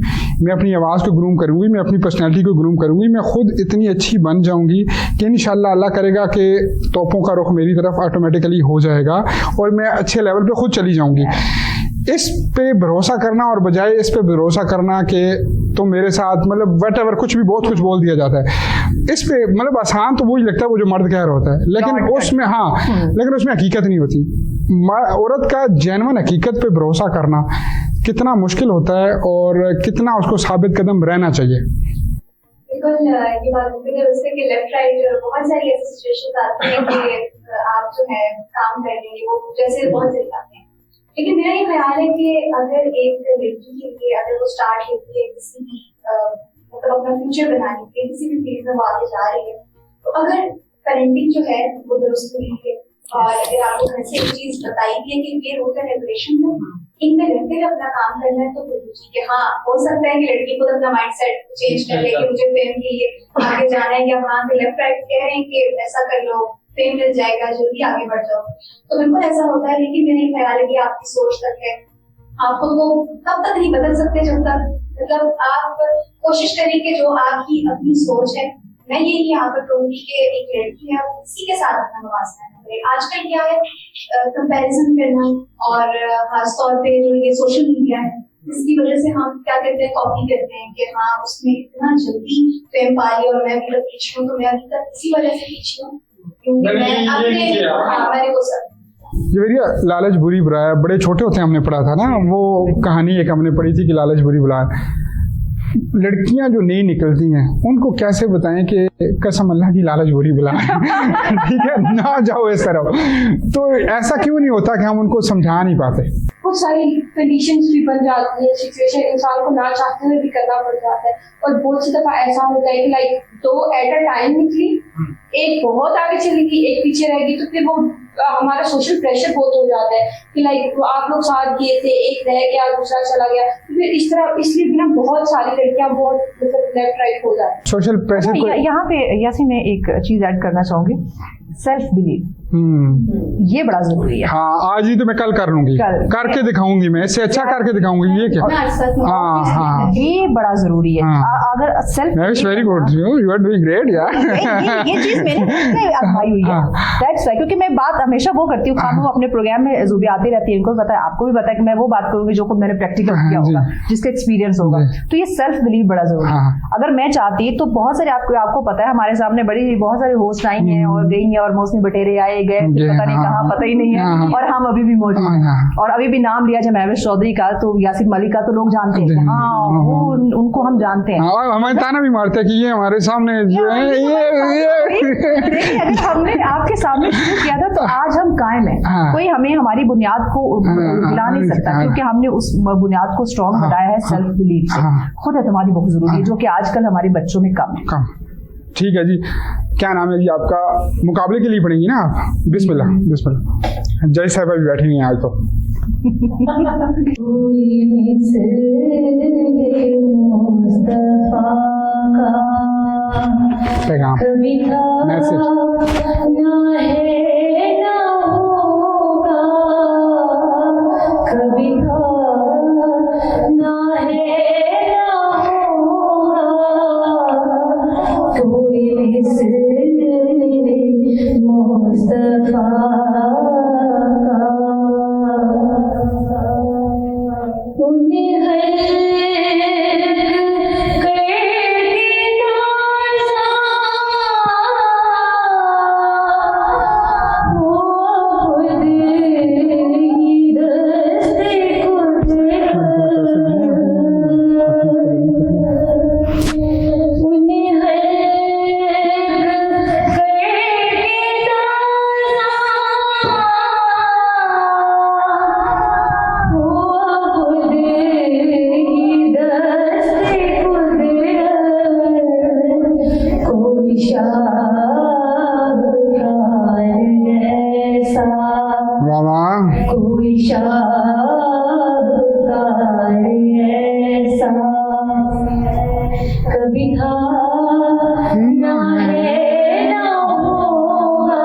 मैं अपनी आवाज़ को ग्रूम करूंगी, मैं अपनी पर्सनैलिटी को ग्रूम करूंगी, मैं खुद इतनी अच्छी बन जाऊंगी कि इंशाल्लाह अल्लाह करेगा कि तोपों का रुख मेरी तरफ ऑटोमेटिकली हो जाएगा और मैं अच्छे लेवल पे खुद चली जाऊंगी। इस पे भरोसा करना और बजाय इस पे भरोसा करना कि तो मेरे साथ मतलब व्हाटएवर कुछ भी बहुत कुछ बोल दिया जाता है, इस पे मतलब आसान तो वही लगता है वो जो मर्द कह रहा होता है, लेकिन उसमें लेकिन उसमें हकीकत नहीं होती। औरत का जेन्युइन हकीकत पे भरोसा करना कितना मुश्किल होता है और कितना उसको साबित कदम रहना चाहिए। बिल्कुल ये बात है उससे कि लेफ्ट राइट बहुत सारी ऐसी सिचुएशंस आती हैं कि आप जो है काम कर लेंगे वो जैसे बहुत से आते हैं, लेकिन मेरा ये ख्याल है कि अगर एक लड़की के लिए अगर वो स्टार्ट लेती है किसी भी मतलब अपना फ्यूचर बनाने के किसी भी फील्ड में वो आगे जा रही है, तो अगर पेरेंटिंग जो है वो दुरुस्त हुई है और अगर आपको घर से एक चीज बताई गई है कि ये रूल एंड रेगुलेशन है, इनमें रहते हुए अपना काम करना है, तो ठीक है। हाँ, हो सकता है कि लड़की को अपना माइंड सेट चेंज कर ले कि मुझे फेम के लिए आगे जाना है, या हाँ लेफ्ट राइट कह रहे हैं कि ऐसा कर लो, फेम मिल जाएगा, जल्दी आगे बढ़ जाओ, तो बिल्कुल ऐसा होता है। लेकिन मेरा ख्याल है कि आपकी सोच तक है, आपको वो तब तक नहीं बदल सकते जब तक मतलब आप कोशिश करें कि जो आपकी अपनी सोच है, मैं यही यहाँ पर कहूंगी कि एक लड़की है किसी के साथ अपना मुवाज़ना करे। आजकल क्या है कंपैरिजन करना, और खासतौर पे जो ये सोशल मीडिया है जिसकी वजह से हम क्या करते हैं, कॉपी करते हैं कि हाँ उसने इतना जल्दी फेम पा लिया और मैं भी पीछे हूँ, तो मैं अभी तक इसी वजह से पीछे हूँ क्योंकि मैं अपने मैंने वो सब ये भैया लालच बुरी बुरा है, बड़े छोटे होते हैं हमने पढ़ा था ना वो कहानी एक हमने पढ़ी थी कि लालच बुरी बुरा है। लड़कियां जो नहीं निकलती हैं उनको कैसे बताएं कि कसम अल्लाह की लालच बुरी बुला है ठीक है, ना जाओ इस तरह। तो ऐसा क्यों नहीं होता कि हम उनको समझा नहीं पाते? बहुत सारी कंडीशंस भी बन जाती है, सिचुएशन इंसान को ना चाहते हुए भी करना पड़ जाता है, और बहुत सी दफा ऐसा होता है कि लाइक दो एट अ टाइम निकली, एक बहुत आगे चली गई एक पीछे रह गई, तो फिर वो हमारा सोशल प्रेशर बहुत हो जाता है कि लाइक आप लोग साथ गए थे, एक रह गया दूसरा चला गया, तो फिर इस तरह इसलिए भी ना बहुत सारी लड़कियां बहुत मतलब लेफ्ट राइट हो जाती है। सोशल प्रेशर यहाँ पे यासी मैं एक चीज ऐड करना चाहूंगी, सेल्फ बिलीव, ये बड़ा जरूरी है। हाँ, आज ही तो मैं कल कर लूंगी, करके दिखाऊंगी, मैं इससे अच्छा करके दिखाऊंगी, ये क्या? हाँ, ये बड़ा जरूरी है। अगर self very good, you are doing great यार। ये चीज मैंने आजमाई हुई है, दैट्स व्हाई, क्योंकि मैं बात हमेशा वो करती हूँ, खान वो अपने प्रोग्राम में जूबी आती रहती है, इनको पता है, आपको भी पता है कि मैं वो बात करूंगी जो मैंने प्रैक्टिकल किया होगा, जिसका एक्सपीरियंस होगा। तो ये सेल्फ बिलीव बड़ा जरूरी है। अगर मैं चाहती तो बहुत सारे आपको पता है हमारे सामने बहुत सारे होस्ट आई हैं और गई हैं, और मौसमी बटेरे आए गए, पता नहीं कहाँ, पता ही नहीं है, और हम अभी भी मौजूद हैं। और अभी भी नाम लिया जाए महवेश चौधरी का तो यासिन मलिक का तो लोग जानते हैं, हाँ वो उनको हम जानते हैं, और हमें ताना भी मारते हैं कि ये हमारे सामने जो है ये हमने आपके सामने शुरू किया था तो आज हम कायम है। कोई हमें हमारी बुनियाद को हिला नहीं सकता, क्योंकि हमने उस बुनियाद को स्ट्रॉन्ग बनाया है सेल्फ बिलीफ से। खुद एतमादी बहुत जरूरी है, जो कि आजकल हमारे बच्चों में कम है। ठीक है जी, क्या नाम है जी आपका? मुकाबले के लिए पढ़ेंगी ना आप? बिस्मिल्लाह बिस्मिल्लाह। जय साहब अभी बैठी नहीं आज तो। कोई पैगाम कभी था मैसेज ना है ना होगा, कभी था ना है ना होगा, कोई मिस्र मुस्तफा का। उन्हें कोई शाहकार ऐसा कभी था ना है ना होगा,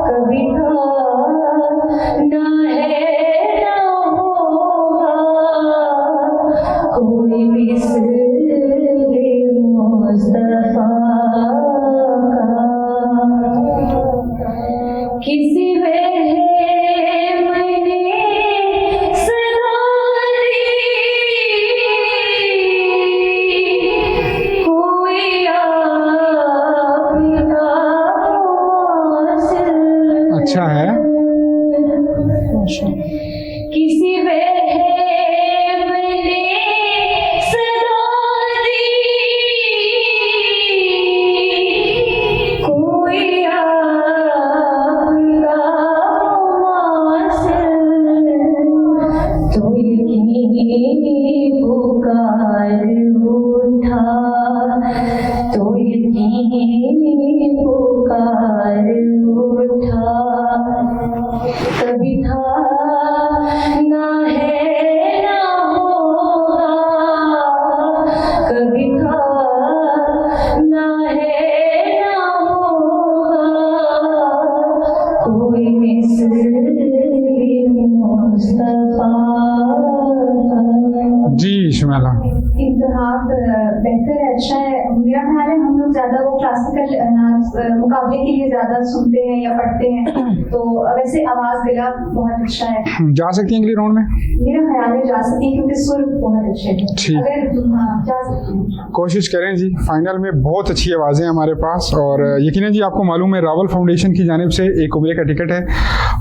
कभी था ना है ना होगा, कोई मिस्र मुस्तफा का। किसी अच्छा है। किसी मैंने सदा दी, कोई आपका तो यही पुकार उठा, तो यही पुकार उठा, कभी था ना है ना होगा, कभी था ना है ना होगा, कोई मिस्र मुस्तफा। जी शुमैला, इंतहाब बेहतर है, अच्छा है। मेरा ख्याल है हम लोग ज्यादा वो क्लासिकल मुकाबले के लिए ज्यादा सुनते हैं या पढ़ते हैं, तो वैसे आवाज दिला बहुत अच्छा है। जा सकती हैं अगली राउंड में? मेरा ख्याल है जा सकती है क्योंकि सुर बहुत अच्छे हैं। ठीक। अगर हाँ जा सकती हैं। कोशिश करें जी। फाइनल में बहुत अच्छी आवाज़ें हैं हमारे पास, और यकीनन जी आपको मालूम है रावल फाउंडेशन की जानिब से एक उम्रे का टिकट है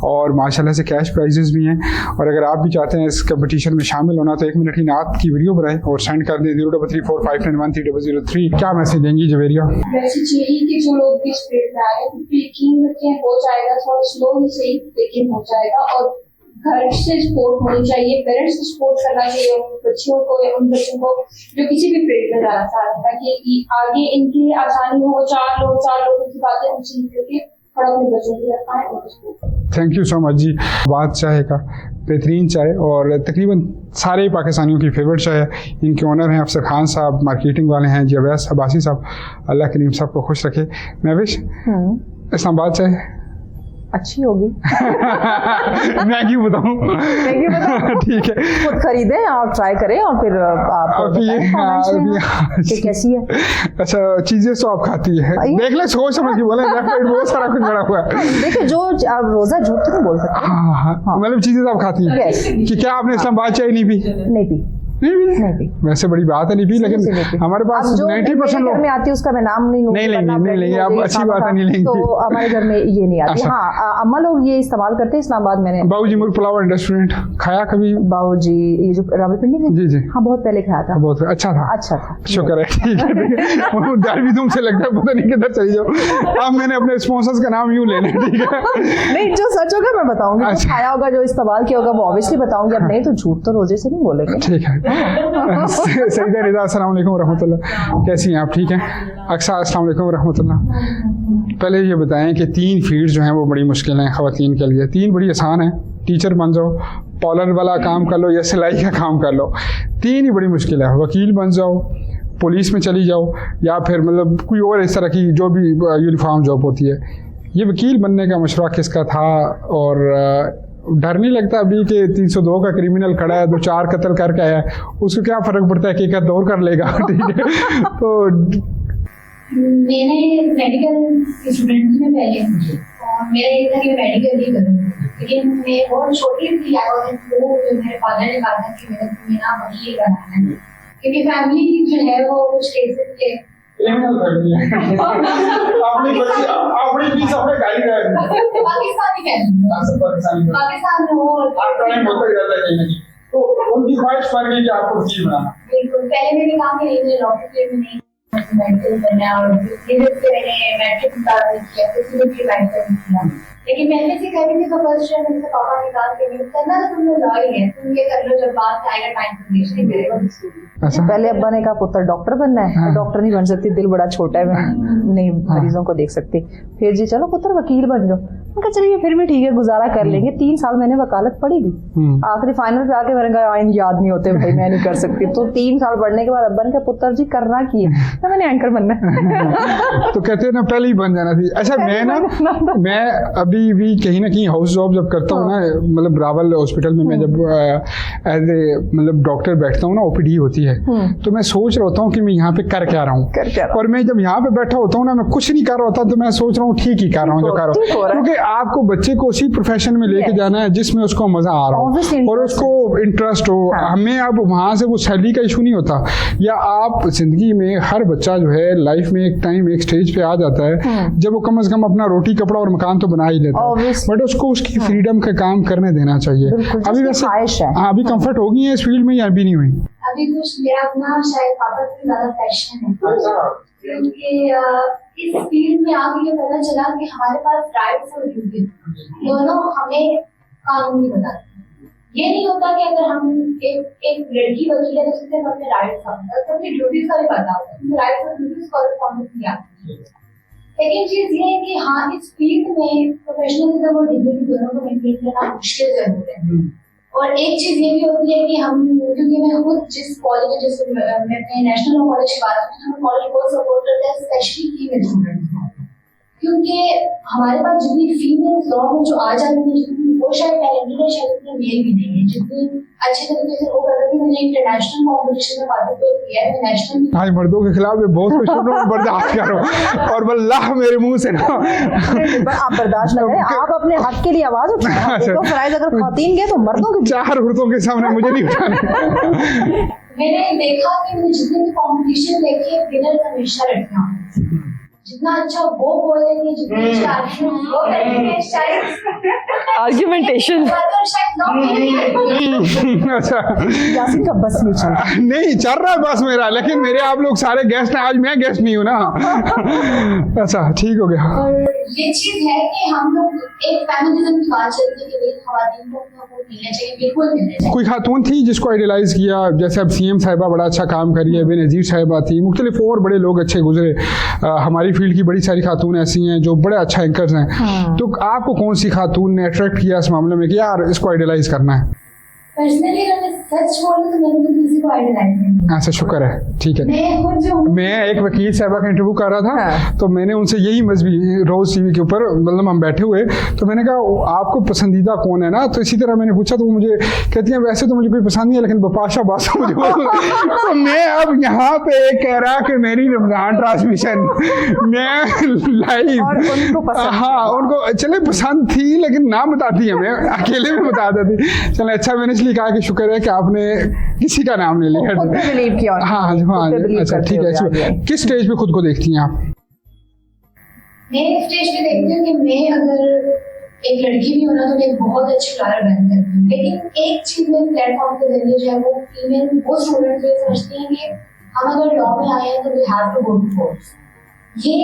और माशाल्लाह से कैश प्राइजेस भी हैं। और अगर आप भी चाहते हैं इस कंपटीशन में शामिल होना तो 1 मिनट की नात की वीडियो बनाएं और सेंड कर दें 0345913003। क्या मैसेज देंगी जवेरिया? वैसे चाहिए कि जो लोग भी स्पीड में आए यकीन रखें हो जाएगा, थोड़ा स्लो ही सही लेकिन हो जाएगा। और घर से सपोर्ट होनी चाहिए, पेरेंट्स को सपोर्ट करना चाहिए उन बच्चों को या उन बच्चों को जो किसी भी फील्ड में जाना चाहते हैं, ताकि आगे इनकी आसानी हो। 4 लोगों की बातें उनसे निकल के थोड़ा अपने बच्चों को रखा है। थैंक यू सो मच जी। बात चाय का बेहतरीन चाय और तकरीबन सारे पाकिस्तानियों की फेवरेट चाय है। इनके ओनर हैं अफसर खान साहब, मार्केटिंग वाले हैं जी अवैस अब्बासी साहब। अल्लाह करीम साहब को खुश रखे। महविश, इस्लामाबाद चाय अच्छी होगी। मैं क्यों बताऊं? ठीक है, खुद खरीदें और ट्राई करें और फिर आप कि कैसी है। अच्छा, चीजें तो आप खाती है, देख ले सोच समझ के बोले, बहुत सारा कुछ बड़ा हुआ है। देखिए जो आप रोजा झूठ तो नहीं बोल सकते। हाँ, मतलब चीजें तो आप खाती हैं। कि क्या आपने इस्लामाबाद चाय नहीं पी? नहीं पी। वैसे बड़ी बात है नहीं पी, लेकिन हमारे पास 90% लोग में आती है उसका मैं नाम नहीं लेंगे। आप अच्छी बात है नहीं लेंगे, तो हमारे घर में ये नहीं आती। हाँ, अम्मा लोग ये इस्तेमाल करते हैं। इस्लामाबाद मैंने बाबूजी मुर्ग पुलाव रेस्टोरेंट खाया कभी? बाबूजी ये जो रावलपिंडी में, जी जी हाँ बहुत पहले खाया था, बहुत अच्छा था। शुक्र है, ठीक है। डर भी तुमसे लगता है पता नहीं किधर चली जाओ। अब मैंने अपने स्पॉन्सर्स का नाम यूं लेना, ठीक है? नहीं, जो सच होगा मैं बताऊंगी, जो खाया होगा, जो इस्तेमाल किया होगा वो ऑब्वियसली बताऊंगी। अब नहीं तो झूठ तो रोजे से नहीं बोलेंगे। ठीक है। सईदा रिदा, अस्सलाम वालेकुम रहमतुल्लाह, कैसी हैं आप? ठीक हैं। अक्सा, अस्सलाम वालेकुम रहमतुल्लाह। पहले ये बताएं कि 3 फील्ड जो हैं वो बड़ी मुश्किल हैं ख़वातीन के लिए। 3 बड़ी आसान हैं, टीचर बन जाओ, पार्लर वाला काम कर लो या सिलाई का काम कर लो। 3 ही बड़ी मुश्किल है। वकील बन जाओ, पुलिस में चली जाओ या फिर मतलब कोई और इस तरह की जो भी यूनिफॉर्म जॉब होती है। ये वकील बनने का मशवरा किसका था? और डर नहीं लगता अभी कि 302 का क्रिमिनल खड़ा है, 2-4 कत्ल करके आया है, उसको क्या फ़र्क पड़ता है कि एक आध और कर लेगा? ठीक है। तो मैंने मेडिकल स्टूडेंट थी मैं पहले, और मेरा ये था कि मेडिकल ही करूँ, लेकिन मैं बहुत छोटी थी वो मेरे फादर ने कहा था कि मेरा वही बनाना है, क्योंकि फैमिली जो है वो कुछ केसेस के पाकिस्तान में हो तो उनकी ख्वाहिश बन गई कि आपको वकील बनाना। बिल्कुल, पहले मैंने कहा कि नहीं डॉक्टर में नहीं मेडिकल करना, और मैंने मैट्रिक किया, किया, लेकिन मैंने से करी थी तो फर्स्ट ईयर मेरे पापा ने कहा कि करना तो तुम लॉ ही है, तुम ये कर लो, जब बात आएगा टाइम तो नहीं करेगा। अच्छा, पहले अब्बा ने कहा पुत्र डॉक्टर बनना है। हाँ। डॉक्टर नहीं बन सकती, दिल बड़ा छोटा है, मैं नहीं मरीजों को देख सकती। फिर जी चलो पुत्र वकील बन जाओ। मैं चलिए फिर भी ठीक है, गुजारा कर लेंगे। 3 साल मैंने वकालत पढ़ी थी, आखिरी फाइनल पे आके मैंने कहा आइन याद नहीं होते भाई, मैं नहीं कर सकती। तो 3 साल पढ़ने के बाद अब्बा ने कहा पुत्र जी करना की है, तो मैंने एंकर बनना है। तो कहते हैं ना पहले ही बन जाना थी। अच्छा मैं अभी भी कहीं ना कहीं हाउस जॉब जब करता हूँ ना, मतलब रावल हॉस्पिटल में मैं जब एज ए मतलब डॉक्टर बैठता हूँ ना, ओपीडी होती है, तो मैं सोच रहा होता हूँ कि मैं यहाँ पे कर क्या रहा हूँ। और मैं जब यहाँ पे बैठा होता हूँ ना, मैं कुछ नहीं कर रहा होता, तो मैं सोच रहा हूँ ठीक ही कर रहा हूँ जो कर रहा हूँ, क्योंकि आपको बच्चे को उसी प्रोफेशन में लेके जाना है जिसमें उसको मजा आ रहा हो और उसको इंटरेस्ट हो। हमें अब वहां से वो सैलरी का इशू नहीं होता, या आप जिंदगी में हर बच्चा जो है लाइफ में एक टाइम एक स्टेज पे आ जाता है जब वो कम से कम अपना रोटी कपड़ा और मकान तो बना ही लेता है, बट उसको उसकी फ्रीडम का काम करने देना चाहिए। अभी वैसे अभी कंफर्ट हो गई है इस फील्ड में या अभी नहीं हुई? अभी कुछ मेरा अपना शायद पापा से ज्यादा पैशन है, क्योंकि इस फील्ड में आके ये पता चला कि हमारे पास राइट्स और ड्यूटी दोनों हमें कानून नहीं बताते। ये नहीं होता कि अगर हम एक लड़की वकील है तो सिर्फ अपने राइट्स समझता, तो अपनी ड्यूटीज का भी पता होता है, राइट्स और ड्यूटीज कॉरेस्पॉन्डेंस नहीं आती। लेकिन चीज ये है कि हाँ, इस फील्ड में प्रोफेशनलिज्म और डिग्निटी दोनों को मेंटेन करना मुश्किल जरूर है। और एक चीज ये भी होती है कि हम, क्योंकि मैं खुद जिस कॉलेज जैसे मैं अपने नेशनल लॉ कॉलेज की बात करूँ, तो कॉलेज बहुत सपोर्ट करता है स्पेशली फीमेल स्टूडेंट्स, क्योंकि हमारे पास जितनी फीमेल लॉ में जो आ जाती है वो शायद टैलेंटेड है, शायद उतनी मेल भी नहीं है जितनी अच्छे तरीके से वो कर रही थी। मैंने इंटरनेशनल कॉम्पिटिशन में पार्टिसिपेट किया है, नेशनल आज मर्दों के खिलाफ मैं बहुत कुछ सुन रहा हूँ, बर्दाश्त करो और वल्लाह मेरे मुंह से ना आप बर्दाश्त न करें, आप अपने हक के लिए आवाज उठाएं। तो फराइज अगर खवातीन गए तो मर्दों के 4 औरतों के सामने मुझे नहीं उठाना। मैंने देखा कि मैंने जितने भी कॉम्पिटिशन देखे विनर हमेशा लड़कियां, जितना अच्छा वो बोलेंगे, जितनी अच्छी वो करेंगे, शायद आर्ग्यूमेंटेशन अच्छा यासीन का बस नहीं चल रहा। नहीं चल रहा है बस मेरा, लेकिन मेरे आप लोग सारे गेस्ट हैं, आज मैं गेस्ट नहीं हूँ ना। अच्छा ठीक हो गया। और ये चीज है कि हम लोग एक फेमिनिज्म की बात चलती है कि खवातीन को अपना वोट मिलना चाहिए, बिल्कुल मिलना चाहिए। कोई खातून थी जिसको आइडियलाइज किया, जैसे अब सीएम साहिबा बड़ा अच्छा काम कर रही है, बेनजीर साहिबा थी, मुख्तलिफ और बड़े लोग अच्छे गुजरे, हमारी फील्ड की बड़ी सारी खातून ऐसी हैं जो बड़े अच्छा एंकर्स हैं, तो आपको कौन सी खातून ने अट्रैक्ट किया इस मामले में कि यार इसको आइडियलाइज करना है? पर्सनली अगर मैं सच बोलूं तो मैंने तो किसी को आइडियलाइज नहीं। अच्छा शुक्र है, ठीक है। मैं एक वकील साहबा का इंटरव्यू कर रहा था, तो मैंने उनसे यही मजबी रोज टीवी के ऊपर मतलब हम बैठे हुए, तो मैंने कहा आपको पसंदीदा कौन है ना, तो इसी तरह मैंने पूछा, तो वो मुझे कहती है वैसे तो मुझे कोई पसंद नहीं है, लेकिन बपाशा बासु मुझे तो मैं अब यहाँ पे कह रहा कि मेरी रमजान ट्रांसमिशन मैं लाइव, हाँ उनको चले पसंद थी लेकिन ना बताती हमें, अकेले में बता देती। चले अच्छा, मैंने इसलिए कहा कि शुक्र है कि आपने किसी का नाम नहीं लिया। हाँ हाँ अच्छा ठीक है। किस स्टेज पे खुद को देखती हैं आप? मैं स्टेज पे देखती हूँ कि मैं अगर एक लड़की भी हूँ ना तो मैं बहुत अच्छी लॉयर बन सकती हूँ, लेकिन एक चीज मैं प्लेटफॉर्म के जरिए जो है वो फीमेल वो स्टूडेंट्स जो समझती हैं कि हम अगर लॉ में आए हैं तो we have to go to court. ये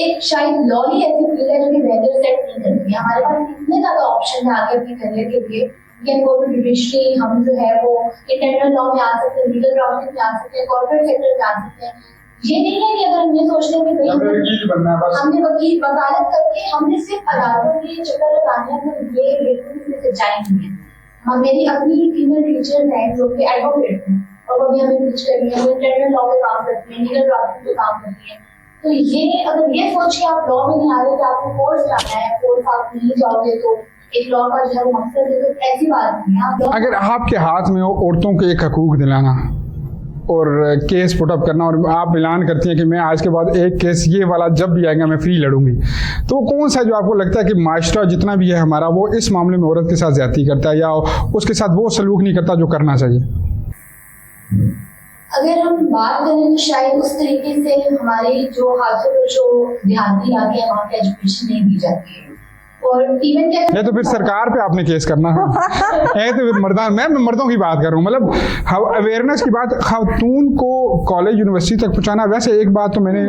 एक शायद लॉ ही ऐसी फील्ड है जो कि बेहतर सेट नहीं करती है। हमारे पास इतने ज्यादा ऑप्शन है आगे अपने करियर के लिए, कैन गो टू जुडिशरी, हम जो है वो इंटरनल लॉ में आ सकते हैं, लीगल प्रॉपर्टी में आ सकते हैं, कॉर्पोरेट सेक्टर में आ सकते हैं। ये नहीं है कि अगर हम ये सोच लें कि हमने वकील वकालत करके हमने सिर्फ अदालतों के चक्कर लगाने हैं, तो ये बिल्कुल इसमें सच्चाई नहीं है। मेरी अपनी फीमेल टीचर हैं जो कि एडवोकेट हैं, और वो भी हमें टीच करनी है, वो इंटरनेशनल लॉ पे काम करती है, लीगल ड्राफ्टिंग पे काम करती है। तो ये अगर ये सोच के आप लॉ में नहीं आ रहे कि आपको कोर्स जाना है, कोर्स आप नहीं जाओगे तो एक लॉ का जो है वो मकसद है, तो ऐसी बात नहीं है। आप अगर आपके हाथ में हो औरतों को एक हकूक दिलाना और केस पुटअप करना और आप ऐलान करती हैं कि मैं आज के बाद एक केस ये वाला जब भी आएगा मैं फ्री लड़ूंगी, तो कौन सा जो आपको लगता है कि माशरा जितना भी है हमारा वो इस मामले में औरत के साथ ज्यादती करता है या उसके साथ वो सलूक नहीं करता जो करना चाहिए? अगर हम बात करें तो शायद उस तरीके से हमारे जो हाथों पर जो देहाती इलाके हैं वहाँ पे एजुकेशन नहीं दी जाती है। और इवन क्या ये तो फिर सरकार पे आपने केस करना है। ये तो फिर मैं मर्दों की बात कर रहा हूँ, मतलब अवेयरनेस की बात, खातून को कॉलेज यूनिवर्सिटी तक पहुँचाना। वैसे एक बात तो मैंने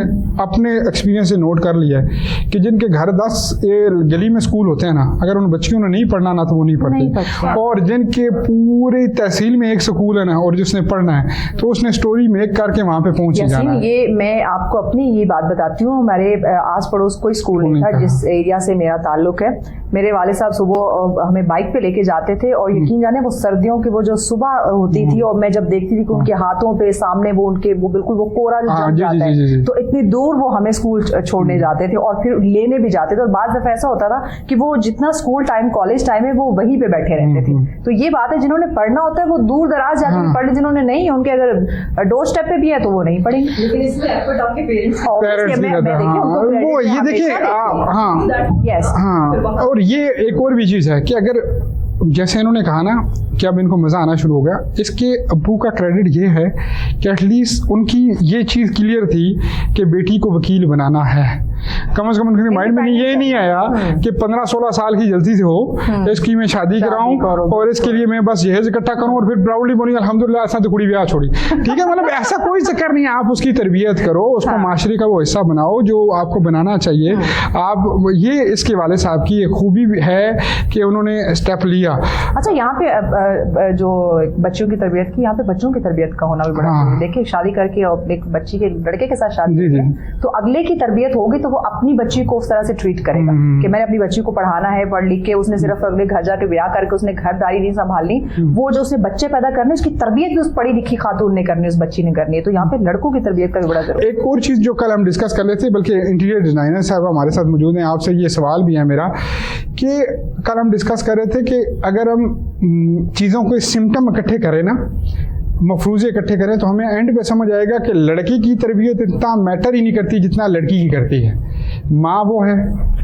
अपने एक्सपीरियंस से नोट कर लिया है कि जिनके घर 10 गली में स्कूल होते हैं ना, अगर उन बच्चियों ने नहीं पढ़ना ना तो वो नहीं पढ़ते, और जिनके पूरी तहसील में एक स्कूल है ना और जिसने पढ़ना है तो उसने स्टोरी मेक करके वहाँ पे पहुँच जाना है। ये मैं आपको अपनी ये बात बताती हूँ, हमारे आस पड़ोस कोई स्कूल नहीं था जिस एरिया से मेरा ताल्लुक है। मेरे वाले साहब सुबह हमें बाइक पे लेके जाते थे और यकीन जाने वो सर्दियों की वो जो सुबह होती थी और मैं जब देखती थी कि उनके हाथों पे सामने वो उनके वो बिल्कुल वो कोरा जम जाता है, तो इतनी दूर वो हमें स्कूल छोड़ने जाते थे और फिर लेने भी जाते थे। और बाद दफा ऐसा होता था कि वो जितना स्कूल टाइम कॉलेज टाइम है वो वहीं पे बैठे रहते थे। तो ये बात है, जिन्होंने पढ़ना होता है वो दूर दराज जाके पढ़ ले, जिन्होंने नहीं, उनके अगर डोर स्टेप पे भी है तो वो नहीं पढ़ेंगे। लेकिन इसमें एफर्ट आपके पेरेंट्स वो ये देखिए हाँ। और ये एक और भी चीज़ है कि अगर जैसे इन्होंने कहा ना कि अब इनको मज़ा आना शुरू हो गया, इसके अब्बू का क्रेडिट ये है कि एटलीस्ट उनकी ये चीज़ क्लियर थी कि बेटी को वकील बनाना है। कम से कम उनके माइंड में ये नहीं आया कि 15-16 साल की जल्दी से हो इसकी मैं शादी कराऊं और इसके लिए मैं बस जहेज इकट्ठा करूं और फिर प्राउडली बोलूं अल्हम्दुलिल्लाह ऐसा तो कुड़ी ब्याह छोड़ी। ठीक है, मतलब ऐसा कोई चक्कर नहीं है। आप उसकी तरबियत करो, उसको माशरे का वो हिस्सा बनाओ जो आपको बनाना चाहिए। आप ये इसके वाले साहब की एक खूबी है कि उन्होंने स्टेप लिया। अच्छा, यहाँ पे जो बच्चों की तरबियत की, यहाँ पे बच्चों की तरबियत का होना भी बड़ा जरूरी है। देखिए, शादी करके एक बच्ची के लड़के के साथ शादी तो अगले की तरबियत होगी तो वो अपनी बच्ची को उस तरह से ट्रीट करेगा कि मैंने अपनी बच्ची को पढ़ाना है, पढ़ लिख के उसने सिर्फ अगले घर जाके ब्याह करके उसने घरदारी नहीं संभालनी, वो जो उसने बच्चे पैदा करने उसकी तरबियत भी उस पढ़ी लिखी खातून ने करनी, उस बच्ची ने करनी है। तो यहाँ पे लड़कों की तरबियत का भी बड़ा जरूरी है। एक और चीज जो कल हम डिस्कस कर लेते, बल्कि इंटीरियर डिजाइनर साहब हमारे साथ मौजूद हैं, आपसे ये सवाल भी है मेरा कि कल हम डिस्कस कर रहे थे कि अगर हम चीज़ों को सिम्टम इकट्ठे करें ना, मफरूज़े इकट्ठे करें तो हमें एंड पे समझ आएगा कि लड़के की तरबियत इतना मैटर ही नहीं करती जितना लड़की की करती है। माँ वो है,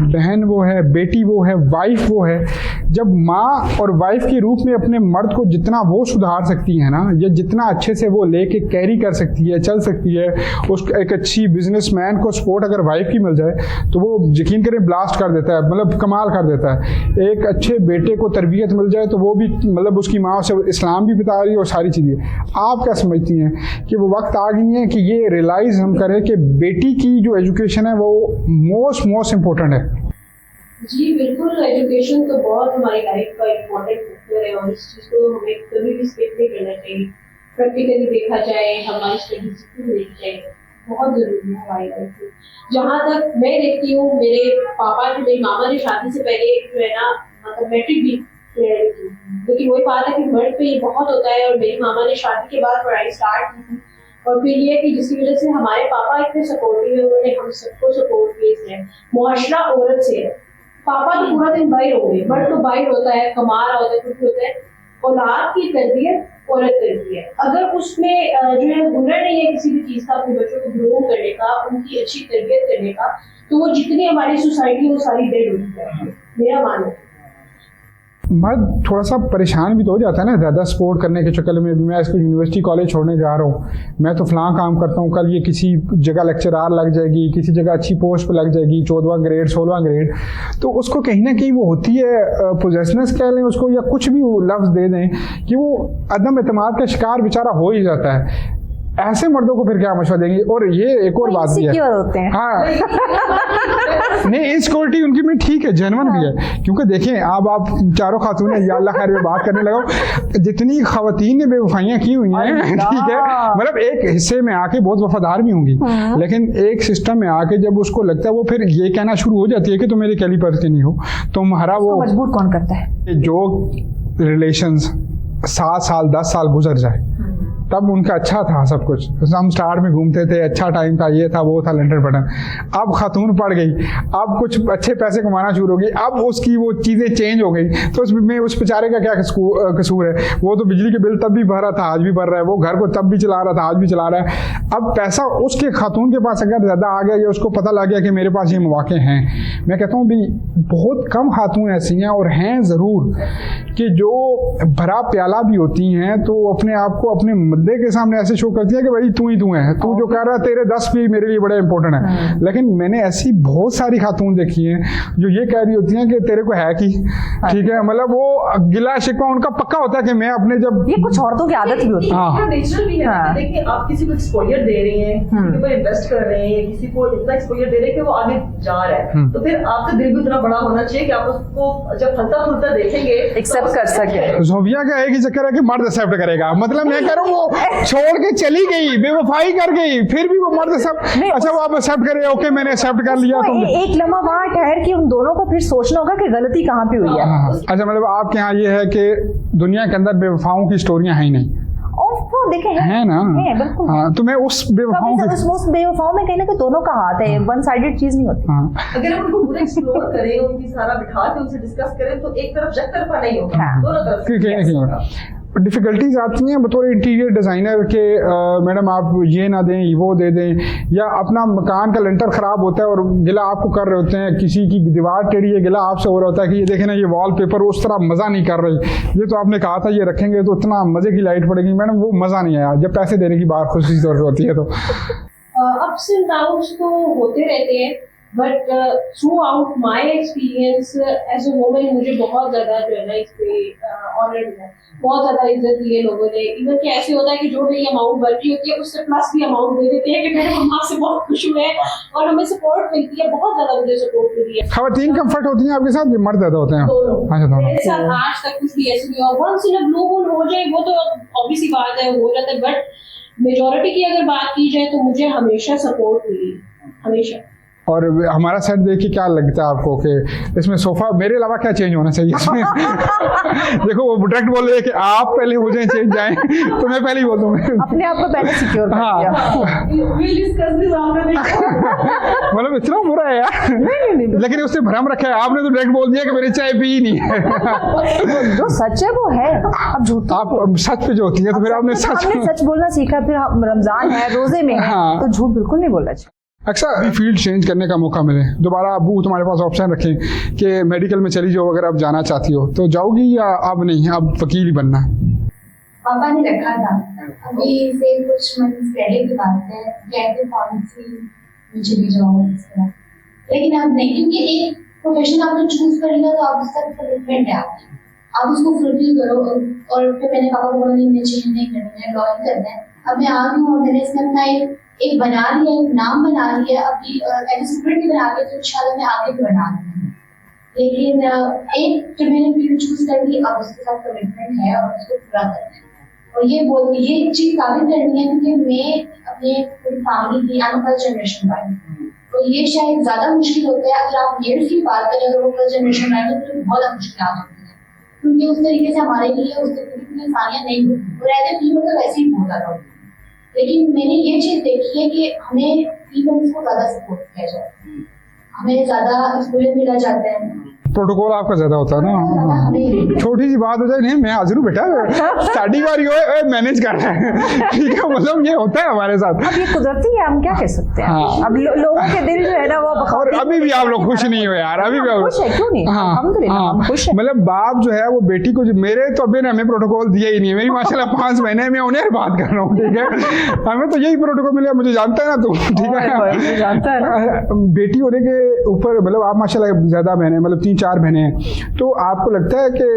बहन वो है, बेटी वो है, वाइफ वो है। जब माँ और वाइफ के रूप में अपने मर्द को जितना वो सुधार सकती है ना, या जितना अच्छे से वो लेके कैरी कर सकती है, चल सकती है, उस एक अच्छी बिजनेसमैन को सपोर्ट अगर वाइफ की मिल जाए तो वो यकीन करें ब्लास्ट कर देता है, मतलब कमाल कर देता है। एक अच्छे बेटे को तरबियत मिल जाए तो वो भी मतलब उसकी माँ उसे इस्लाम भी बता रही है और सारी चीज़ें। आप क्या समझती हैं कि वो वक्त आ गई है कि ये रियलाइज हम करें कि बेटी की जो एजुकेशन है वो मोस्ट इम्पोर्टेंट है? जी बिल्कुल, एजुकेशन तो बहुत हमारी लाइफ का इम्पोर्टेंट फैक्टर है और इस चीज़ को हमें कभी भी स्किप नहीं करना चाहिए। प्रैक्टिकली देखा जाए, हमारी स्टडी देखी जाए, बहुत ज़रूरी है हमारी लाइफ में। जहाँ तक मैं देखती हूँ, मेरे पापा ने, मेरी मामा ने शादी से पहले जो है ना मतलब मैट्रिक भी तैयारी की, लेकिन वही बात है कि मर्द पे ये बहुत होता है। और मेरी मामा ने शादी के बाद पढ़ाई स्टार्ट की थी और फिर ये कि जिसकी वजह से हमारे पापा इतने सपोर्टिव है, उन्होंने हम सबको सपोर्ट किया है। मुआशरा औरत से है, पापा तो पूरा दिन बाहर हो गए, मर्द तो बाहर होता है, कमा रहा होता है, कुछ होता है। औलाद की तरबियत औरत करती है। अगर उसमें जो है हुनर नहीं है किसी भी चीज़ का, अपने बच्चों को ग्रो करने का, उनकी अच्छी तरबियत करने का, तो वो जितनी हमारी सोसाइटी वो सारी डेड होती जाएगी, मेरा मानना है। मर्द थोड़ा सा परेशान भी तो हो जाता है ना ज़्यादा सपोर्ट करने के चक्कर में। मैं इसको यूनिवर्सिटी कॉलेज छोड़ने जा रहा हूँ, मैं तो फलां काम करता हूँ, कल ये किसी जगह लेक्चरार लग जाएगी, किसी जगह अच्छी पोस्ट पे लग जाएगी, 14वां ग्रेड 16वां ग्रेड, तो उसको कहीं ना कहीं वो होती है पोजेसनेस कह लें उसको, या कुछ भी वो लफ्ज़ दे दें कि वो अदम एतमाद का शिकार बेचारा हो ही जाता है। ऐसे मर्दों को फिर क्या मशवरा देंगे? और ये एक और बात भी है, होते हैं। हाँ नहीं, इनसिक्योरिटी उनकी में ठीक है, जेन्युइन भी है, क्योंकि देखें आप चारों खातून है, या अल्लाह खैर में बात करने लगा, जितनी खवातीन ने बेवफाइयाँ की हुई हैं ठीक है, मतलब एक हिस्से में आके बहुत वफादार भी होंगी, लेकिन एक सिस्टम में आके जब उसको लगता है, वो फिर ये कहना शुरू हो जाती है कि तुम मेरे कैलिपर के नहीं हो, तुम्हारा वो मजबूर कौन करता है? जो रिलेशंस 7 साल 10 साल गुजर जाए, तब उनका अच्छा था सब कुछ, हम स्टार में घूमते थे, अच्छा टाइम था, ये था वो था, लंडन बटन। अब खातून पड़ गई, अब कुछ अच्छे पैसे कमाना शुरू हो गई, अब उसकी वो चीज़ें चेंज हो गई, तो उसमें उस बेचारे का क्या कसूर है? वो तो बिजली के बिल तब भी भर रहा था, आज भी भर रहा है, वो घर को तब भी चला रहा था, आज भी चला रहा है। अब पैसा उसके खातून के पास अगर ज़्यादा आ गया या उसको पता लग गया कि मेरे पास ये मौके हैं, मैं कहता हूँ भी बहुत कम खातून ऐसी हैं, और हैं ज़रूर, कि जो भरा प्याला भी होती हैं तो अपने आप को अपने मुद्दे के सामने ऐसे शो करती है कि भाई तू ही तू है, तू जो कर रहा है, तेरे 10 भी मेरे लिए बड़े इंपॉर्टेंट है। लेकिन मैंने ऐसी बहुत सारी खातून देखी हैं जो ये कह रही होती हैं कि तेरे को है कि ठीक है, मतलब वो गिला शिकवा उनका पक्का होता है कि मैं अपने जब, ये कुछ औरतों की आदत भी होती है। हाँ नेचुरल भी है। हाँ। देखिए आप किसी को एक्सपोजर दे रहे हैं, किसी के ऊपर इन्वेस्ट कर रहे हैं, किसी को इतना एक्सपोजर दे रहे हैं कि वो आगे जा रहा है, तो फिर आपका दिल भी उतना बड़ा होना चाहिए कि आप उसको जब फलता फूलता देखेंगे एक्सेप्ट कर सके। जोबिया का एक ही चक्कर है कि मर्द एक्सेप्ट करेगा, मतलब मैं कह रहा हूँ वो छोड़ के चली गई, बेवफाई कर गई, फिर भी वो मर्द एक्सेप्ट, अच्छा वो आप एक्सेप्ट करे, ओके मैंने एक्सेप्ट कर लिया, तो एक लम्हा वहाँ ठहर के उन दोनों को फिर सोचना होगा कि गलती कहाँ पे हुई है। हाँ, अच्छा मतलब आपके यहाँ ये है कि दुनिया के अंदर बेवफाओं की स्टोरियां हैं ही नहीं, और वो देखे है ना? है बिल्कुल। हाँ, तो मैं उस बेवफाओं की, उस बेवफाओं में कहीं ना कहीं दोनों का हाथ है, वन साइडेड चीज नहीं होती। हाँ अगर हम उनको पूरा एक्सप्लोर करें, उनकी सारा बिठा के उनसे डिस्कस करें, तो एक तरफ यकतरफा नहीं होगा, हाँ। दोनों तरफ से क्योंकि डिफिकल्टीज आती हैं बतौर इंटीरियर डिज़ाइनर के, मैडम आप ये ना दें, वो दे दें, या अपना मकान का लेंटर ख़राब होता है और गिला आपको कर रहे होते हैं, किसी की दीवार टेढ़ी है, गिला आपसे हो रहा होता है कि ये देखें ना ये वॉलपेपर उस तरह मज़ा नहीं कर रही, ये तो आपने कहा था ये रखेंगे तो इतना मज़े की लाइट पड़ेगी, मैडम वो मज़ा नहीं आया, जब पैसे देने की बात खुशी तौर पर होती है तो अप्स एंड डाउन्स तो होते रहते हैं, but throughout my experience as a woman मुझे बहुत ज़्यादा जो है ना इस पे ऑनर्ड है, बहुत ज़्यादा इज्जत दी है लोगों ने। इवन कि ऐसे होता है कि जो मेरी अमाउंट बढ़ती होती है उससे प्लस भी अमाउंट दे देते हैं कि मेरे मम्मा से बहुत खुश हुए हैं और हमें सपोर्ट मिलती है, बहुत ज़्यादा मुझे सपोर्ट मिली है। खवातीन कंफर्ट होती हैं आपके साथ, ये मर्द ज़्यादा होते हैं? दोनों अच्छा दोनों। मेरे साथ आज तक कुछ भी ऐसे नहीं हुआ। Once in a blue moon हो जाए वो तो ऑब्वियस सी बात है, हो जाता है, बट मेजॉरिटी की अगर बात की जाए तो मुझे हमेशा सपोर्ट मिली, हमेशा। और हमारा सेट देख के क्या लगता है आपको कि इसमें सोफा मेरे अलावा क्या चेंज होना चाहिए इसमें? देखो वो डायरेक्ट बोल रहे हैं कि आप पहले हो जाए चेंज जाए, तो मैं पहले ही बोल दूंगा अपने आप को पहले सिक्योर कर हाँ। दिया। We'll discuss this after the मतलब इतना बुरा है यार, नहीं, लेकिन उससे भ्रम रखा है आपने, तो डायरेक्ट बोल दिया कि मैंने चाय पी ही नहीं है। जो सच है वो है, अब झूठ तो- आप सच पे जो होती है तो फिर आपने हमने सच बोलना सीखा, फिर रमजान है, रोजे में है, हाँ। तो झूठ बिल्कुल नहीं बोलना चाहिए। अक्सर फील्ड चेंज करने का मौका मिले, दोबारा अबू तुम्हारे पास ऑप्शन रखें कि मेडिकल में चली जाओ, अगर आप जाना चाहती हो तो जाओगी या अब नहीं, अब वकील ही बनना? पापा ने रखा था, अभी से कुछ मंथ्स पहले की बात है, कहते पॉलिसी मुझे भी जाओ इस तरह, लेकिन अब नहीं, क्योंकि एक प्रोफेशन आपने चूज कर लिया तो आप उसका कमिटमेंट है आपकी, आप उसको फुलफिल करो। और फिर मैंने पापा को बोला नहीं, मुझे चेंज नहीं करना है, लॉ करना है। अब मैं आ गई हूँ और मैंने इसमें अपना एक बना लिया, एक नाम बना लिया, अपनी सिक्योरिटी बना लिया, तो इंशाल्लाह मैं आगे भी बना लूँगी। लेकिन एक जब मैंने फील्ड चूज कर ली, अब उसके साथ कमिटमेंट है और उसको पूरा करना है, और ये चीज साबित करनी है क्योंकि मैं अपने पूरी फैमिली की फर्स्ट जनरेशन वाली, तो ये शायद ज्यादा मुश्किल होता है। अगर आप मेल की बात करें, अगर वो फर्स्ट जनरेशन वाले तो बहुत मुश्किल होती है, क्योंकि उस तरीके से हमारे लिए उस तरीके की आसानियां नहीं होती, और एज ए फीमेल तो वैसे ही बहुत ज्यादा होती है। लेकिन मैंने ये चीज देखी है कि हमें फीमेल्स को ज्यादा सपोर्ट किया जाता है, हमें ज्यादा एक्सपोजर मिला जाता है, प्रोटोकॉल आपका ज्यादा होता है ना। छोटी सी बात हो जाए, नहीं मैं हाजिर हूँ बेटा, साड़ी बारी हो मैनेज कर रहे हैं, ठीक है, मतलब ये होता है हमारे साथ। अब ये कुदरती है, हम क्या कह सकते हैं। हाँ। अब लोगों के दिल जो है ना वो और अभी भी आप लोग खुश नहीं हो यार, अभी भी खुश है, क्यों नहीं, हाँ, अल्हम्दुलिल्लाह हाँ, हम खुश हैं। मतलब बाप जो है वो बेटी को, मेरे तो अभी ने हमें प्रोटोकॉल दिया ही नहीं है, मेरी माशाल्लाह 5 महीने में उन्हें बात कर रहा हूँ, ठीक है, हमें तो यही प्रोटोकॉल मिला, मुझे जानता है ना तू, ठीक है, जानता है ना। बेटी होने के ऊपर मतलब आप माशाल्लाह ज्यादा बहने, मतलब 3-4 बहने हैं, तो आपको लगता है कि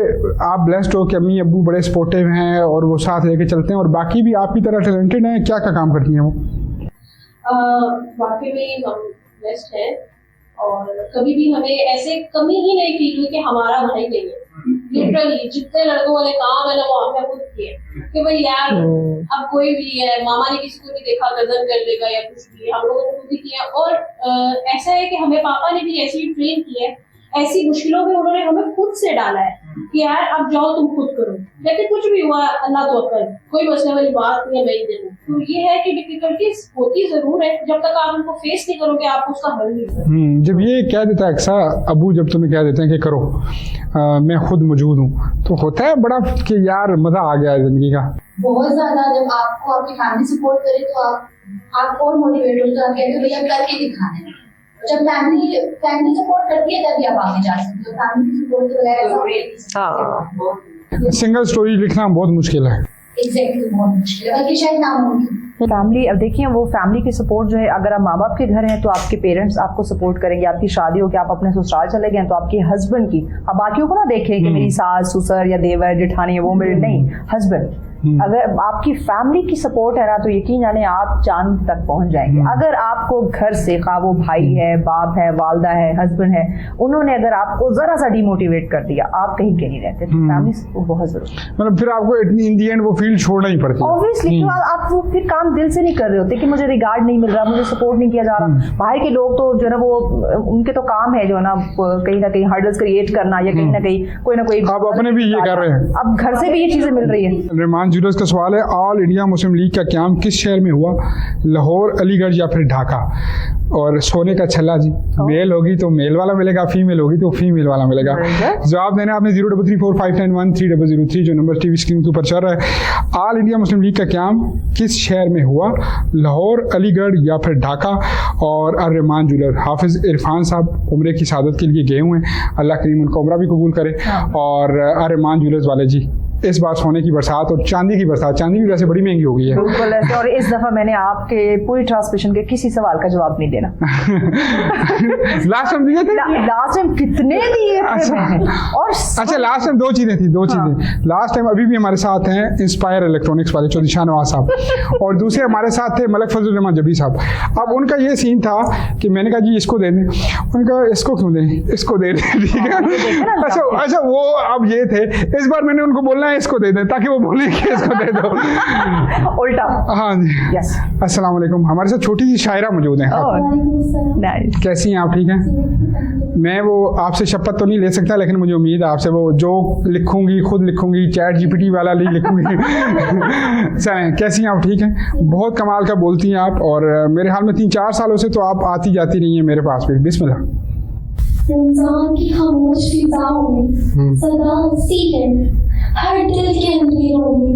आप ब्लेस्ड हो कि अम्मी अब्बू बड़े सपोर्टिव हैं और वो साथ लेके चलते हैं, और बाकी भी आपकी तरह टैलेंटेड हैं, क्या क्या काम करती हैं वो? वाकई में हम ब्लेस्ड हैं और कभी भी हमें ऐसे कमी ही नहीं फील हुई कि हमारा भाई नहीं है। लिटरली जितने लड़कों वाले काम है ना वो हमने खुद किए कि भाई यार अब कोई भी है, मामा ने किसी को नहीं देखा कजन कर देगा या कुछ भी, हम लोगों ने खुद ही किया। और ऐसा है कि हमें पापा ने भी ऐसे ही ट्रेन किया है, ऐसी मुश्किलों में उन्होंने हमें खुद से डाला है कि यार अब जाओ तुम खुद करो, लेकिन कुछ भी हुआ अल्लाह तो अकल, कोई मसले वाली बात नहीं है। मैं दे दूं तो ये है कि डिफिकल्टीज होती जरूर है, जब तक आप उनको फेस नहीं करोगे आप उसका हल नहीं करोगे। जब ये कह देता है अक्सर अबू, जब तुम्हें कह देते हैं कि करो, मैं खुद मौजूद हूँ, तो होता है बड़ा कि यार मजा आ गया है जिंदगी का। बहुत ज्यादा। जब आपको आपकी फैमिली सपोर्ट करे तो आप और मोटिवेट होते हो, आप कहते हो भैया करके दिखाना है। जब फैमिली सपोर्ट करती है तभी आप आगे जा सकते हो। फैमिली सपोर्ट के बगैर सिंगल स्टोरी लिखना बहुत मुश्किल है। एग्जैक्टली बहुत मुश्किल है, बल्कि शायद नामुमकिन। फैमिली, अब देखिए वो फैमिली की सपोर्ट जो है, अगर आप माँ बाप के घर हैं तो आपके पेरेंट्स आपको सपोर्ट करेंगे, आपकी शादी हो कि आप अपने ससुराल चले गए तो आपके हस्बैंड की, अब बाकियों को ना देखें कि मेरी सास ससुर या देवर जेठानी है वो मेरे, नहीं, हस्बैंड। अगर आपकी फैमिली की सपोर्ट है ना तो यकीन जाने आप चांद तक पहुंच जाएंगे। अगर आपको घर से खा वो भाई है, बाप है, वालदा है, हस्बैंड है, उन्होंने अगर आपको जरा सा डिमोटिवेट कर दिया, आप कहीं के नहीं रहते। तो फैमिली सपोर्ट बहुत जरूरी है। मतलब फिर आपको इन दी एंड वो फील्ड छोड़ना ही पड़ता है ऑब्वियसली। आप वो फिर काम दिल से नहीं कर रहे होते कि मुझे रिगार्ड नहीं मिल रहा, मुझे सपोर्ट नहीं किया जा रहा। बाहर के लोग तो जो है ना वो उनके तो काम है जो है ना कहीं ना कहीं हर्डल्स क्रिएट करना या कहीं ना कहीं कोई ना कोई। आप अपने भी ये कर रहे हैं, अब घर से भी ये चीजें मिल रही है। रहमान ज्वेलर्स का सवाल है, ऑल इंडिया मुस्लिम लीग का क्याम किस शहर में हुआ, लाहौर, अलीगढ़ या फिर ढाका? और सोने का छल्ला जी, मेल होगी तो मेल वाला मिलेगा, फीमेल होगी तो फीमेल वाला मिलेगा। जवाब देना आपने 0334591003 जो नंबर टीवी स्क्रीन के ऊपर चल रहा है। ऑल इंडिया मुस्लिम लीग का क्याम किस शहर में हुआ, लाहौर, अलीगढ़ या फिर ढाका? और रहमान ज्वेलर हाफिज इरफान साहब उम्रे की सादत के लिए गए हुए हैं, अल्लाह करीम उनका उम्रा भी कबूल करे। और रहमान ज्वेलर्स वाले जी, इस बार सोने की बरसात और चांदी की बरसात, चांदी भी वैसे बड़ी महंगी हो गई है। बिल्कुल ऐसे। और इस दफा मैंने आपके पूरी ट्रांसमिशन के किसी सवाल का जवाब नहीं देना। लास्ट टाइम दिए थे, लास्ट टाइम कितने दिए थे मैंने? और अच्छा लास्ट टाइम दो चीजें थी। लास्ट टाइम अभी भी हमारे साथ हैं इंस्पायर इलेक्ट्रॉनिक्स वाले चौधरी शाहनवाज साहब, और दूसरे हमारे साथ थे मलक फजल रहमान जबी साहब। अब उनका ये सीन था कि मैंने कहा जी इसको दे दें, उनका इसको क्यों दें, इसको दे दें, ठीक है। अच्छा वो अब ये थे, इस बार मैंने उनको बोलना इसको दे दे ताकि वो बोले कि इसको दे दो, उल्टा। हाँ जी, यस। अस्सलाम वालेकुम। हमारे साथ छोटी सी शायरा मौजूद है। कैसी हैं आप? ठीक हैं। मैं वो आपसे शपथ तो नहीं ले सकता, लेकिन मुझे उम्मीद है आपसे वो जो लिखूंगी खुद लिखूंगी, चैट जीपीटी वाला नहीं लिखूंगी। कैसी हैं आप? ठीक हैं। बहुत कमाल का बोलती हैं आप, और मेरे हाल में 3-4 सालों से तो आप आती जाती रही हैं मेरे पास भी। बिस्मिल्लाह। रमजान की खामोश फिजाओं में सदा सी है, हर दिल के अंधेरों में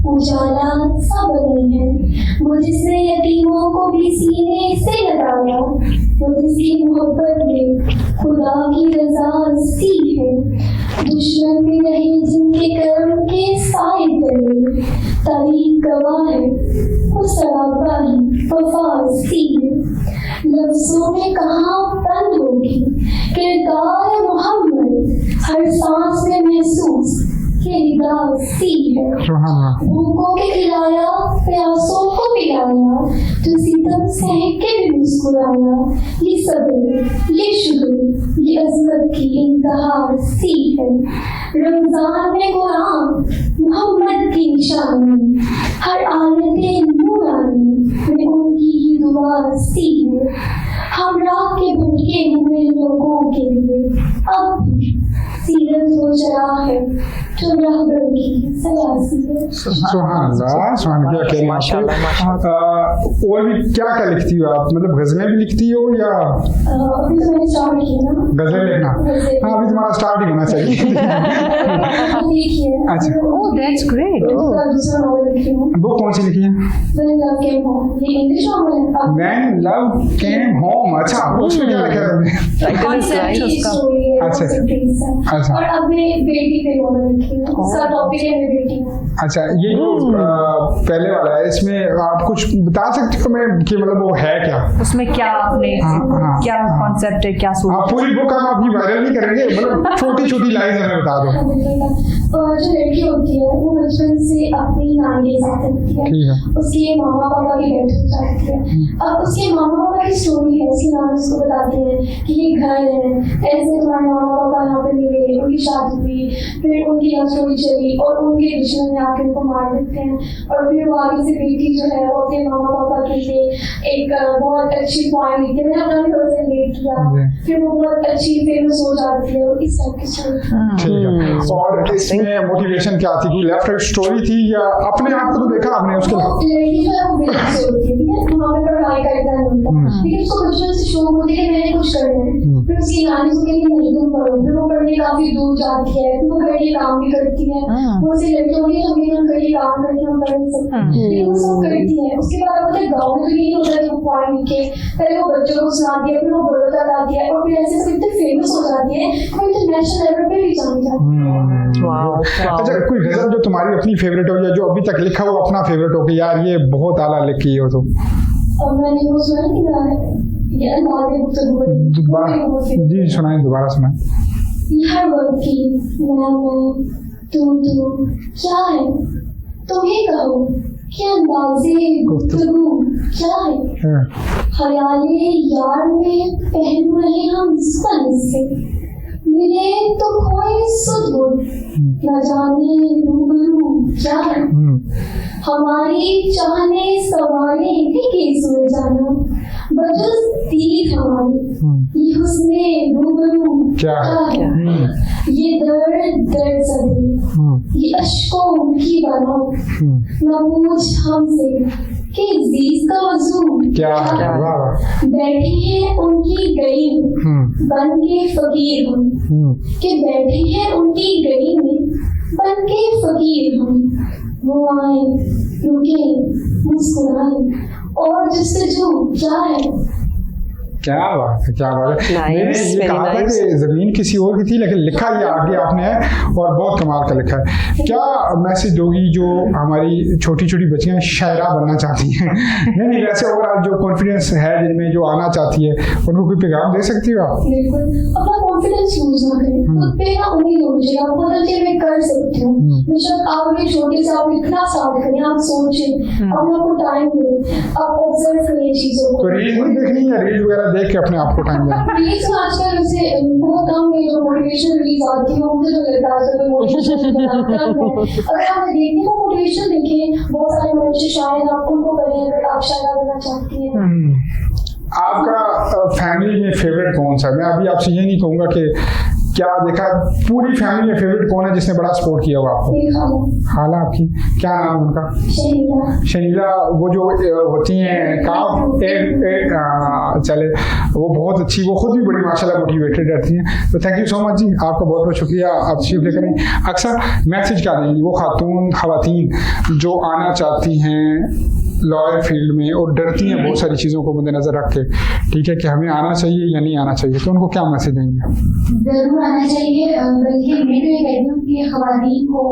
उजाला सा बनी है। वो जिसने यतीमों को भी सीने से लगाया, वो जिसकी मोहब्बत में खुदा की रजा सी है। दुश्मन भी रहे जिनके कर्म के साए तले, तारीख गवाह है वो सराबाही वफा सी है। लफ्जों में कहाँ बंद होगी किरदार मोहम्मद, हर सांस में महसूस सी है। भूखों के खिलाया, प्यासों को पिलाया, तो सितम सह के भी मुस्कुराया। ये सब्र, ये शुक्र, ये अजमत की इंतहा सी है। रमजान में कुरान मोहम्मद की निशानी, हर आयत नूरानी में उनकी ही दुआ सी है। हम रात के भटके हुए लोगों के लिए अब भी सीरत हो चला है, जो रहबर की सयासी है। सुभान अल्लाह, सुभान अल्लाह। क्या और भी क्या क्या लिखती हो आप? मतलब गजलें भी लिखती हो या? अभी तो मैंने स्टार्ट किया ना गजलें लिखना। हाँ, अभी तुम्हारा स्टार्ट ही होना चाहिए। अच्छा, ओह दैट्स ग्रेट। दूसरा नॉवल लिखी हूँ। वो कौन सी लिखी है? When Love Came Home, ये इंग्लिश नॉवल है। When Love Came Home। अच्छा, उसमें क्या लिखा है? कॉन्सेप्ट स्टोरी है। अच्छा। अच्छा। और अब मैं बेटी पे नॉवल लिखी हूँ। उसका टॉपिक है मेरी बेटी। अच्छा, ये जो पहले वाला है, इसमें आप कुछ बता सकते हो मैं कि मतलब वो है क्या? उसमें क्या आपने क्या कॉन्सेप्ट है, क्या सोच? आप पूरी बुक हम अभी वायरल नहीं करेंगे, मतलब छोटी छोटी लाइन हमें बता दो। और जो लड़की होती है वो बचपन से अपनी नानी के साथ रहती है, उसके मामा पापा के घर जाती है। अब उसके मामा पापा की स्टोरी है, उसकी नानी उसको बताती है कि ये घर है, ऐसे तुम्हारे मामा पापा यहाँ पे मिले, गई, उनकी शादी हुई, फिर उनकी लव स्टोरी चली और उनके दुश्मन ने आके उनको मार देते हैं और फिर वो आगे से बेटी जो है वो अपने मामा पापा के लिए एक बहुत अच्छी पॉइंट लिखती है, मैंने अपना भी थोड़ा सा लेट किया, फिर वो बहुत अच्छी फेमस हो जाती है और इस टाइप की स्टोरी। ठीक है, और इसमें मोटिवेशन क्या थी? कोई लेफ्ट स्टोरी थी या अपने आप को तो देखा आपने उसके? लड़की जो है वो बिल्कुल से होती है, ठीक है, वहाँ पे पढ़ाई का एग्जाम होता है, लेकिन उसको बचपन से शौक होती है कि मैंने कुछ करना है, फिर उसकी नानी उसके लिए नहीं तुम पढ़ो, फिर वो पढ़ने काफी दूर जाती है, फिर वो घर के काम भी करती है, वो से लड़की होगी तो हम घर के काम करके हम पढ़ नहीं सकते, लेकिन वो सब करती है। उसके बाद पता है गाँव में तो यही होता है कि वो पढ़ लिख के पहले वो बच्चों को सुना दिया, फिर वो बड़ों तक आती है और फिर ऐसे सब इतने फेमस हो जाती है, वो इंटरनेशनल लेवल पे भी जानी जाती है। अच्छा, कोई गजल जो तुम्हारी अपनी फेवरेट हो या जो अभी तक लिखा हो अपना फेवरेट हो कि यार ये बहुत आला लिखी हो तो? और मैंने वो सुना कि ये अंदाज़े गुफ्तगू जी सुनाएं, दोबारा सुनाएं। हर वक्त की मैं तू क्या है, तुम ही कहो कि अंदाज़े गुफ्तगू क्या है, ख्याले यार में पहलू रहे हम सन से, मिले तो कोई सुध न जाने रूबरू क्या है, हमारी चाहने सवारे के सुने जाना बजुज दीद हमारी ये हुस्ने रूबरू क्या है, ये दर्द सदी ये अश्कों की बना न पूछ हमसे कि जीज का वजूद क्या है, बैठे हैं उनकी गली में बन के फकीर हम, कि बैठे हैं उनकी गली में बन के फकीर हम, वो आए रुके मुस्कुराए और जस्तजू क्या है। क्या बात है, क्या बात है। Nice, मैंने ये कहा था कि जमीन किसी और की थी लेकिन लिखा ये आगे आपने है और बहुत कमाल का लिखा है। क्या मैसेज दोगी जो हमारी छोटी छोटी बच्चियां शायरा बनना चाहती हैं? नहीं वैसे ओवरऑल जो कॉन्फिडेंस है जिनमें जो आना चाहती है उनको कोई पैगाम दे सकती हो आप? बिल्कुल, अपना कॉन्फिडेंस लूज ना करें, खुद पे ना उम्मीद होनी चाहिए, आपको पता है मैं कर सकती हूँ, बेशक आप एक छोटे से आप इतना स्टार्ट करें, आप सोचें, अपने आपको टाइम दें, आप ऑब्जर्व करें चीजों को। तो रील नहीं देखनी है, रील वगैरह देख के अपने आप को टाइम देना। रील्स आजकल वैसे बहुत कम है जो मोटिवेशन रील्स आती है, मुझे तो लगता है आजकल मोटिवेशन बनाता है। अगर आप देखने को मोटिवेशन देखें, बहुत सारे बच्चे शायद आप उनको करें अगर आप शायद बनना चाहती हैं। आपका फैमिली में फेवरेट कौन सा? मैं अभी आपसे ये नहीं कहूँगा कि क्या देखा, पूरी फैमिली में फेवरेट कौन है जिसने बड़ा सपोर्ट किया हुआ आपको? खाला आपकी, क्या नाम उनका? शनीला। वो जो होती हैं काम चले वो बहुत अच्छी, वो खुद भी बड़ी माशाल्लाह मोटिवेटेड रहती हैं। तो थैंक यू सो मच जी, आपका बहुत बहुत शुक्रिया, आप तशरीफ लेकर आई। अक्सर मैसेज क्या देंगी वो खवातीन जो आना चाहती हैं लॉयर फील्ड में और डरती हैं बहुत सारी चीज़ों को मद्देनजर रख के, ठीक है, कि हमें आना चाहिए या नहीं आना चाहिए, तो उनको क्या मैसेज देंगे? जरूर आना चाहिए, बल्कि मैं तो ये कहती हूँ कि खवातीन को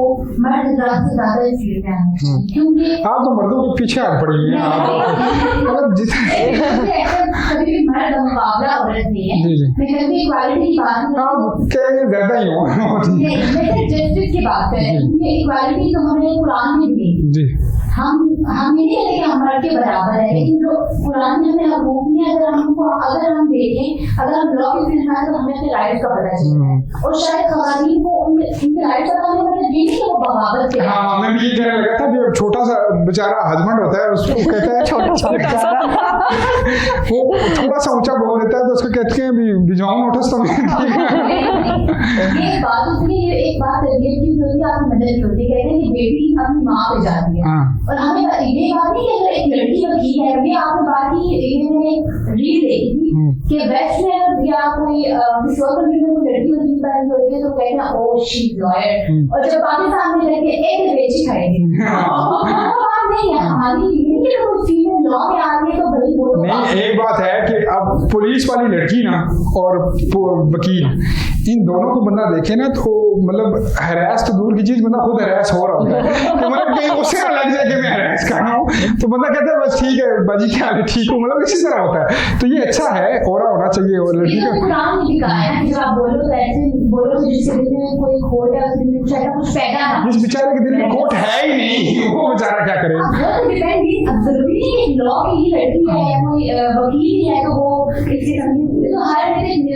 मर्द हज़रात से ज्यादा इस फील्ड में आना चाहिए, क्योंकि आप तो मर्दों के पीछे हाथ पड़ी हुई हैं कभी भी मर्द का मुकाबला औरत नहीं है। मैं कहती इक्वालिटी की बात ज्यादा ही हो जस्टिस की बात है, ये इक्वालिटी तो हमें कुरान में दी, हम ये नहीं कहते कि हम मर्द के बराबर है, लेकिन जो कुरान में हमें हकूक नहीं है, अगर हम देखें, अगर हम लॉ की फील्ड में आए तो हमें अपने राइट्स का पता चलता है, और शायद खवातीन को उनके राइट्स का पता मतलब ये नहीं कि वो बगावत के। हाँ, मैं भी ये कहने लगा था कि छोटा सा बेचारा हस्बैंड होता है उसको कहता है छोटा सा वो थोड़ा सा ऊंचा बोल देता है तो उसको कहते हैं भिजवाऊं नोटिस तो एक बात उसकी एक बात तरबियत की होती है, आपकी मदद की होती है, कहते हैं कि बेटी अपनी माँ पे जाती है, और हमें ये बात नहीं कि अगर एक लड़की वकील है, ये आपने बात की मैंने रील देखी थी कि वेस्ट में अगर या कोई किसी और कंट्री में कोई लड़की वकील बन होती है तो कहते हैं ओ शी लॉयर, और जब पाकिस्तान में लड़के एक बेची खाएगी नहीं है हमारी लॉ में आ गई तो बड़ी नहीं। एक बात है कि अब पुलिस वाली लड़की ना और वकील इन दोनों को बंदा देखे ना तो मतलब हरास तो दूर की चीज, बंदा खुद हरास हो रहा होता है कि मतलब कहीं उससे ना लग जाए कि मैं हरास कर रहा हूँ, तो बंदा कहता है बस ठीक है बाजी क्या है ठीक हूँ, मतलब इसी तरह होता है। तो ये अच्छा है, और होना चाहिए और लड़की का कुरान में लिखा है कि आप बोलो तो ऐसे बोलो जिसके दिल में कोई खोट है उसके दिल में कुछ पैदा ना, जिस बेचारे के दिल में खोट है ही नहीं वो बेचारा क्या करे। वो तो डिपेंड, अब जरूरी नहीं कि लॉ की ही लड़की है या कोई वकील है तो वो इससे तो हर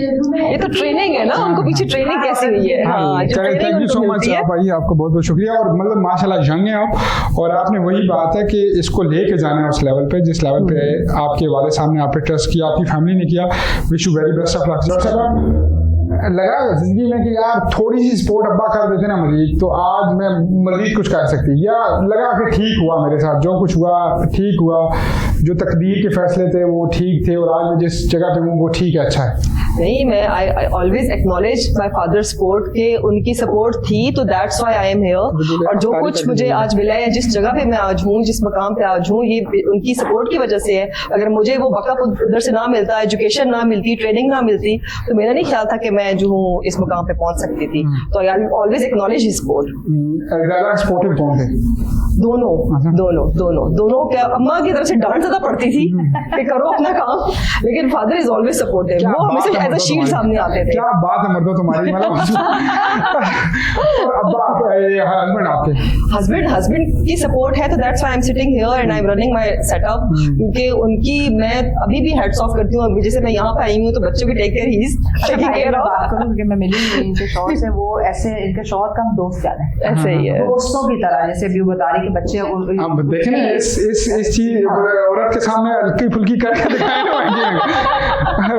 ये तो ट्रेनिंग है ना, उनको पीछे ट्रेनिंग कैसी हुई है। हाँ, जो चलिए, training थैंक यू उनको सो मच मिलती है। आप आई, आपका बहुत बहुत शुक्रिया। और मतलब माशाल्लाह यंग है आप, और आपने वही बात है कि इसको लेके जाना है उस लेवल पे जिस लेवल पे आपके वाले साहब ने आप पे ट्रस्ट किया, आपकी फैमिली ने किया। Wish you very best of luck. लगा जिंदगी में कि यार थोड़ी सी सपोर्ट अब्बा कर देते ना मजीद, तो आज मैं मजीद कुछ कर सकती, या लगा कि ठीक हुआ मेरे साथ, जो कुछ हुआ ठीक हुआ, जो तकदीर के फैसले थे वो ठीक थे, और आज मैं जिस जगह पे हूँ वो ठीक है, अच्छा है। नहीं, मैं I always acknowledge my father support के उनकी सपोर्ट थी, तो that's why I am here. और जो कुछ मुझे आज मिला है, जिस जगह पे मैं आज हूँ, जिस मकाम पे आज हूँ, ये उनकी सपोर्ट की वजह से है। अगर मुझे वो बकअप उधर से ना मिलता, एजुकेशन ना मिलती, ट्रेनिंग ना मिलती, तो मेरा नहीं ख्याल था कि मैं जो हूँ इस मकाम पे पहुंच सकती थी। तो I always acknowledge his support. ज्यादा सपोर्टिव कौन थे? दोनों क्या, अम्मा की तरफ से डांट ज्यादा पड़ती थी कि करो अपना काम, लेकिन फादर इज ऑलवेज सपोर्टिव। वो हमेशा एज अ शील्ड सामने आते थे। क्या बात है मर्दो तुम्हारी, मतलब अब्बा हस्बैंड आपके हस्बैंड की सपोर्ट है, तो that's why I am sitting here and I am running my setup. क्योंकि उनकी मैं अभी भी हेड्स ऑफ करती हूँ। अभी जैसे मैं यहाँ पे आई हूँ तो बच्चों की take care he is taking care of. बात करूँ क्योंकि मैं मिली हुई इनके शौहर से, वो ऐसे इनके शौहर का हम दोस्त ज्यादा है, ऐसे ही है, दोस्तों की तरह। जैसे अभी वो बता रही कि बच्चे अब देखें ना, इस चीज औरत के सामने हल्की फुल्की करके दिखाए ना,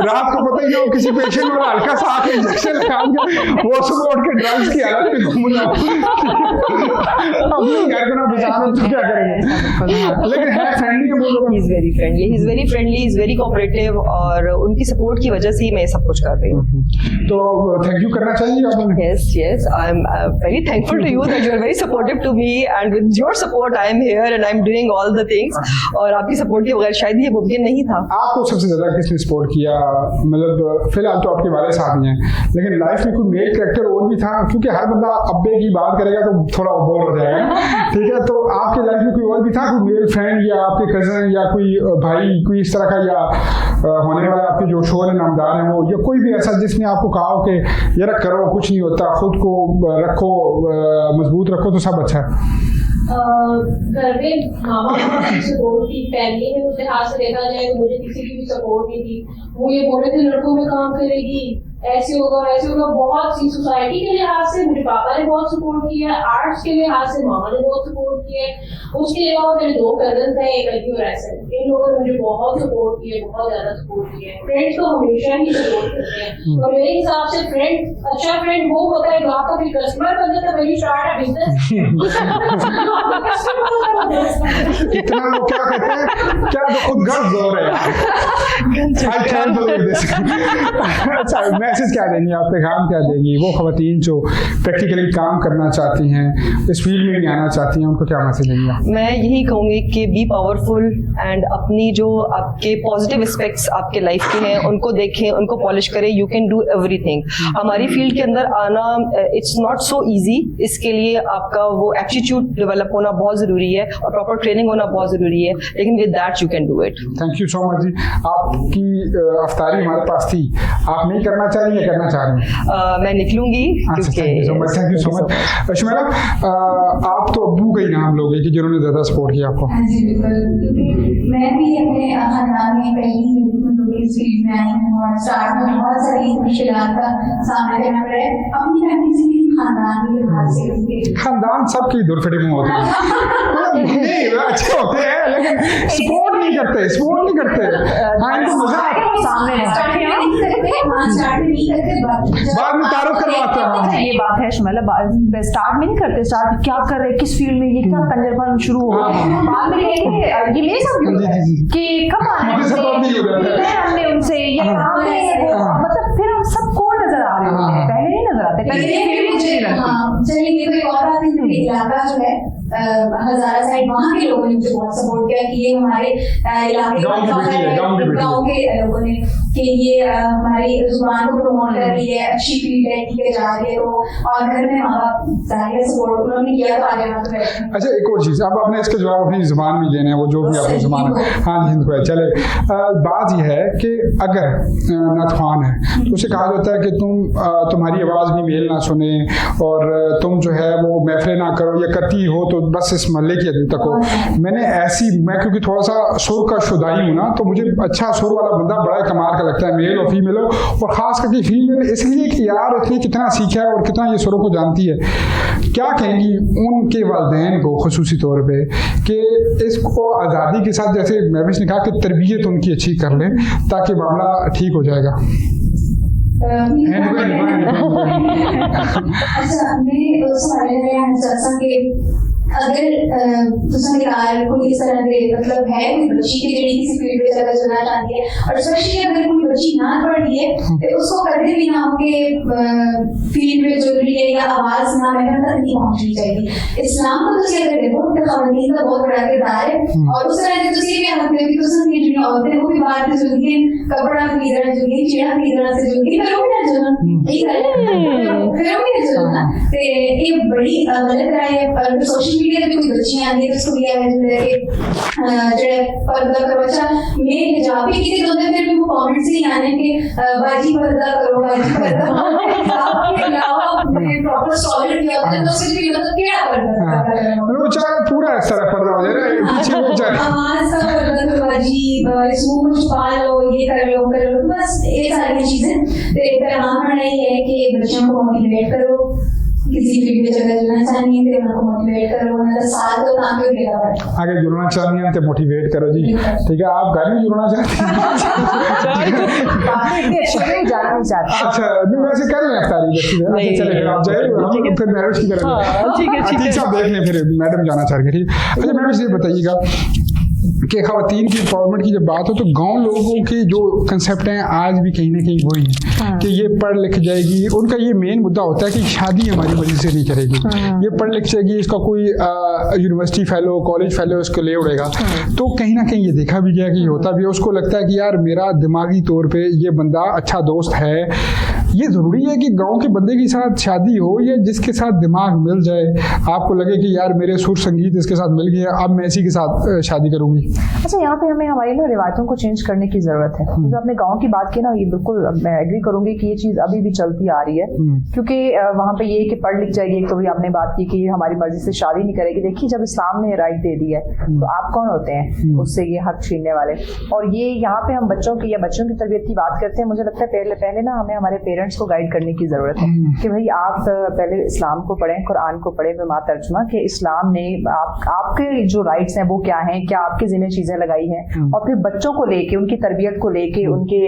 रात को पता ही नहीं हो किसी पेशेंट वाला हल्का सा आके इंजेक्शन लगाएंगे, वो सुबह उठ के ड्रग्स की हालत में घूम रहा अपने घर को ना बचाना तो क्या करेंगे। लेकिन है friendly, he is very friendly, he is very friendly, he is very cooperative, और उनकी सपोर्ट की वजह से ही मैं सब कुछ कर रही हूँ। तो थैंक यू करना चाहिए आप। Yes, I'm very thankful to you that you are very supportive to me, and with your support I am here and I'm doing all the things. और आपकी सपोर्ट के बगैर शायद ये मुमकिन नहीं था। आपको सबसे ज्यादा किसने सपोर्ट किया? मतलब फिलहाल तो आपके वाले साहब ही हैं, लेकिन लाइफ में कोई मेल कैरेक्टर और भी था? क्योंकि हर बंदा अब्बे की बात करेगा तो थोड़ा बोर हो जाएगा, ठीक है? तो आपके लाइफ में कोई और भी था, कोई मेल फ्रेंड या आपके कजन या कोई भाई, कोई इस तरह का, या होने वाला आपके जो शोहर नामदार हैं वो, या कोई भी ऐसा जिसने आपको कहा हो कि यार करो, कुछ नहीं होता, खुद को रखो, मजबूत रखो तो सब अच्छा है? घर में मामा की सपोर्ट थी, फैमिली में उस लिहाज से देखा जाए तो मुझे किसी की भी सपोर्ट नहीं थी। वो ये बोल रहे थे लड़कों में काम करेगी, ऐसे होगा वैसे होगा। बहुत सी सोसाइटी के लिहाज से मुझे पापा ने बहुत सपोर्ट किया, आर्ट्स के लिहाज से मामा ने बहुत सपोर्ट किया। उसके अलावा मेरे 2 कजन हैं, एक लड़की और ऐसे, इन लोगों ने मुझे बहुत सपोर्ट किया, बहुत ज्यादा सपोर्ट किया। फ्रेंड्स तो हमेशा ही सपोर्ट करते हैं, और मेरे हिसाब से फ्रेंड, अच्छा फ्रेंड वो होता है जो आपका फिर कस्टमर बन जाता है when you start a business. इतना लोग क्या कहते हैं, क्या तो खुद गर्व हो रहे हैं। अच्छा, मैसेज क्या देंगी आप, पैगाम क्या देंगी वो खवातीन जो प्रैक्टिकली काम करना चाहती हैं, इस फील्ड में नहीं आना चाहती हैं, उनको क्या मैसेज देंगी आप? मैं यही कहूँगी कि बी पावरफुल एंड अपनी जो आपके पॉजिटिव एस्पेक्ट्स आपके लाइफ के हैं उनको देखें, उनको पॉलिश करें। You can do everything. हमारी फील्ड के अंदर आना इट्स नॉट सो इजी, इसके लिए आपका वो एप्टीट्यूड डेवलप होना बहुत जरूरी है और प्रॉपर ट्रेनिंग होना बहुत जरूरी है, लेकिन with that you can do it. Thank you so much जी। आपकी अफ्तारी हमारे पास थी, आप नहीं करना चाह रही है, करना चाह रही हैं? मैं निकलूंगी क्योंकि थैंक यू सो मच। शुमेरा, आप तो अब्बू का ही नाम लोगे कि जिन्होंने ज्यादा सपोर्ट किया आपको? हाँ जी बिल्कुल, क्योंकि मैं भी अपने खानदान में पहली इस फील्ड में आई हूँ और स्टार्ट में बहुत सारी मुश्किलात का सामना करना पड़ा है अपनी फैमिली से भी, खानदान के लिहाज से। खानदान सबकी दुर्फटे में होते हैं, नहीं अच्छे होते हैं लेकिन सपोर्ट नहीं करते, सपोर्ट नहीं करते। हाँ, इनको मजा आता है, सामने स्टार्ट नहीं करते, बाद में तारुफ करवाते हैं। ये बात है शुमेला, स्टार्ट में नहीं करते, स्टार्ट क्या कर रहे, किस फील्ड में, ये क्या कंजरपन शुरू हो गया, बाद में कहेंगे ये मेरे साथ कि कब आए हमने उनसे ये मतलब फिर हम सबको नजर आ रहे होते हैं, पहले नहीं नजर आते, चलिए कोई और बात नहीं। इलाका जो है हजारा साइड, वहाँ के लोगों ने मुझे बहुत सपोर्ट किया कि ये हमारे इलाके गाँव के लोगों ने कि ये हमारी जुबान को प्रमोट कर रही है, अच्छी फील्ड है, ठीक है, जा रही है। तो और घर में माँ बाप जाहिर सपोर्ट उन्होंने किया, तो आगे ना तो। अच्छा, एक और चीज, अब आपने इसके जवाब अपनी जुबान में देने हैं, वो जो भी आपकी जुबान है। हाँ, हिंद को है। चले, बात यह है कि अगर नातखान है तो उसे कहा जाता है कि तुम्हारी आवाज़ भी मेल ना सुने और तुम जो है वो महफिल ना करो, या करती हो तो बस इस महल्ले की हद तक हो। मैं क्योंकि थोड़ा सा सुर का शुदाई हूँ ना, तो मुझे अच्छा सुर वाला बंदा बड़ा कमाल का लगता है, मेल और फीमेल हो, और ख़ास करके फीमेल इसलिए कि यार इसने कितना सीखा है और कितना ये सुरों को जानती है। क्या कहेंगी उनके वालिदैन को खुसूसी तौर पे कि इसको आज़ादी के साथ, जैसे महविश ने कहा कि तरबियत उनकी अच्छी कर लें ताकि मामला ठीक हो जाएगा? अच्छा, मैं अगर कोई इस तरह के मतलब है कोई बच्ची की जड़ी किसी फील्ड में जगह चलना चाहती है, और स्पेशली अगर कोई बच्ची ना पढ़ रही है तो उसको कभी भी ना के फील्ड में जुड़ रही है या आवाज ना तक नहीं पहुंचनी चाहिए। इस्लाम को तो अगर देखो तो खवातीन का बहुत बड़ा किरदार है, और उस तरह के तो ये भी हम कि तो की जो औरतें वो भी बाहर से जुड़ती हैं, कपड़ा खरीदना जुड़ती है, चीड़ा खरीदना से जुड़ती है, फिर वो भी ना जुड़ना, फिर वो भी ना जुड़ना, तो ये बड़ी गलत राय है। सोशल मीडिया पे कोई बच्चियां आती है उसको लिया है जो पर्दा करो, अच्छा मैं हिजाब भी किसी दोनों फिर भी वो कमेंट्स ही आने के बाजी पर्दा करो, बाजी पर्दा हिजाब के अलावा प्रॉपर सॉलिड किया होता है तो सिर्फ ये मतलब क्या पर्दा वो चाहे पूरा इस तरह पर्दा हो जाए ना, पीछे वो जाए आवाज सा पर्दा तो बाजी इसमें कुछ छुपा लो, ये कर लो, बस ये सारी चीजें। तो एक पैगाम नहीं है कि बच्चों को मोटिवेट करो, किसी फील्ड में जगह जुड़ना चाहिए तो उनको मोटिवेट करो, मतलब साथ तो काम क्यों देगा पड़ता है, आगे जुड़ना चाहिए तो मोटिवेट करो जी, ठीक है। आप घर में जुड़ना चाहते हैं? जाना नहीं चाहते। अच्छा, नहीं वैसे कर लें अफ्तारी जैसे, चले फिर आप जाए, हम फिर मैरिज की तरह, ठीक है साहब देख लें, फिर मैडम जाना चाह रही है, ठीक। अच्छा मैडम ये बताइएगा कि ख़वातीन की एम्पावरमेंट की जब बात हो तो गांव लोगों के जो कंसेप्ट हैं आज भी कहीं ना कहीं वही है कि ये पढ़ लिख जाएगी, उनका ये मेन मुद्दा होता है कि शादी हमारी वजह से नहीं करेगी, ये पढ़ लिख जाएगी, इसका कोई यूनिवर्सिटी फेलो, कॉलेज फेलो इसको ले उड़ेगा। तो कहीं ना कहीं ये देखा भी गया कि ये होता भी है, उसको लगता है कि यार मेरा दिमागी तौर पर ये बंदा अच्छा दोस्त है। ये ज़रूरी है कि गाँव के बंदे के साथ शादी हो या जिसके साथ दिमाग मिल जाए, आपको लगे कि यार मेरे सुर संगीत इसके साथ मिल गया, अब मैं इसी के साथ शादी करूंगी। अच्छा, यहाँ पे हमें हमारी ना रिवायतों को चेंज करने की जरूरत है। जो आपने गांव की बात की ना, ये बिल्कुल मैं एग्री करूंगी कि ये चीज अभी भी चलती आ रही है, क्योंकि वहाँ पे ये कि पढ़ लिख जाएगी, एक तो भी आपने बात की कि हमारी मर्जी से शादी नहीं करेगी। देखिए, जब इस्लाम ने राइट दे दी है तो आप कौन होते हैं उससे ये हक छीनने वाले। और ये यहाँ पे हम बच्चों की या बच्चों की तरबियत की बात करते हैं, मुझे लगता है पहले ना हमें हमारे पेरेंट्स को गाइड करने की जरूरत है कि भाई आप पहले इस्लाम को पढ़ें, कुरान को पढ़ें बिमा तर्जुमा, कि इस्लाम ने आपके जो राइट्स हैं वो क्या हैं, क्या आपके जिम्मे चीजें लगाई हैं, और फिर बच्चों को लेके, उनकी तरबियत को लेके, उनके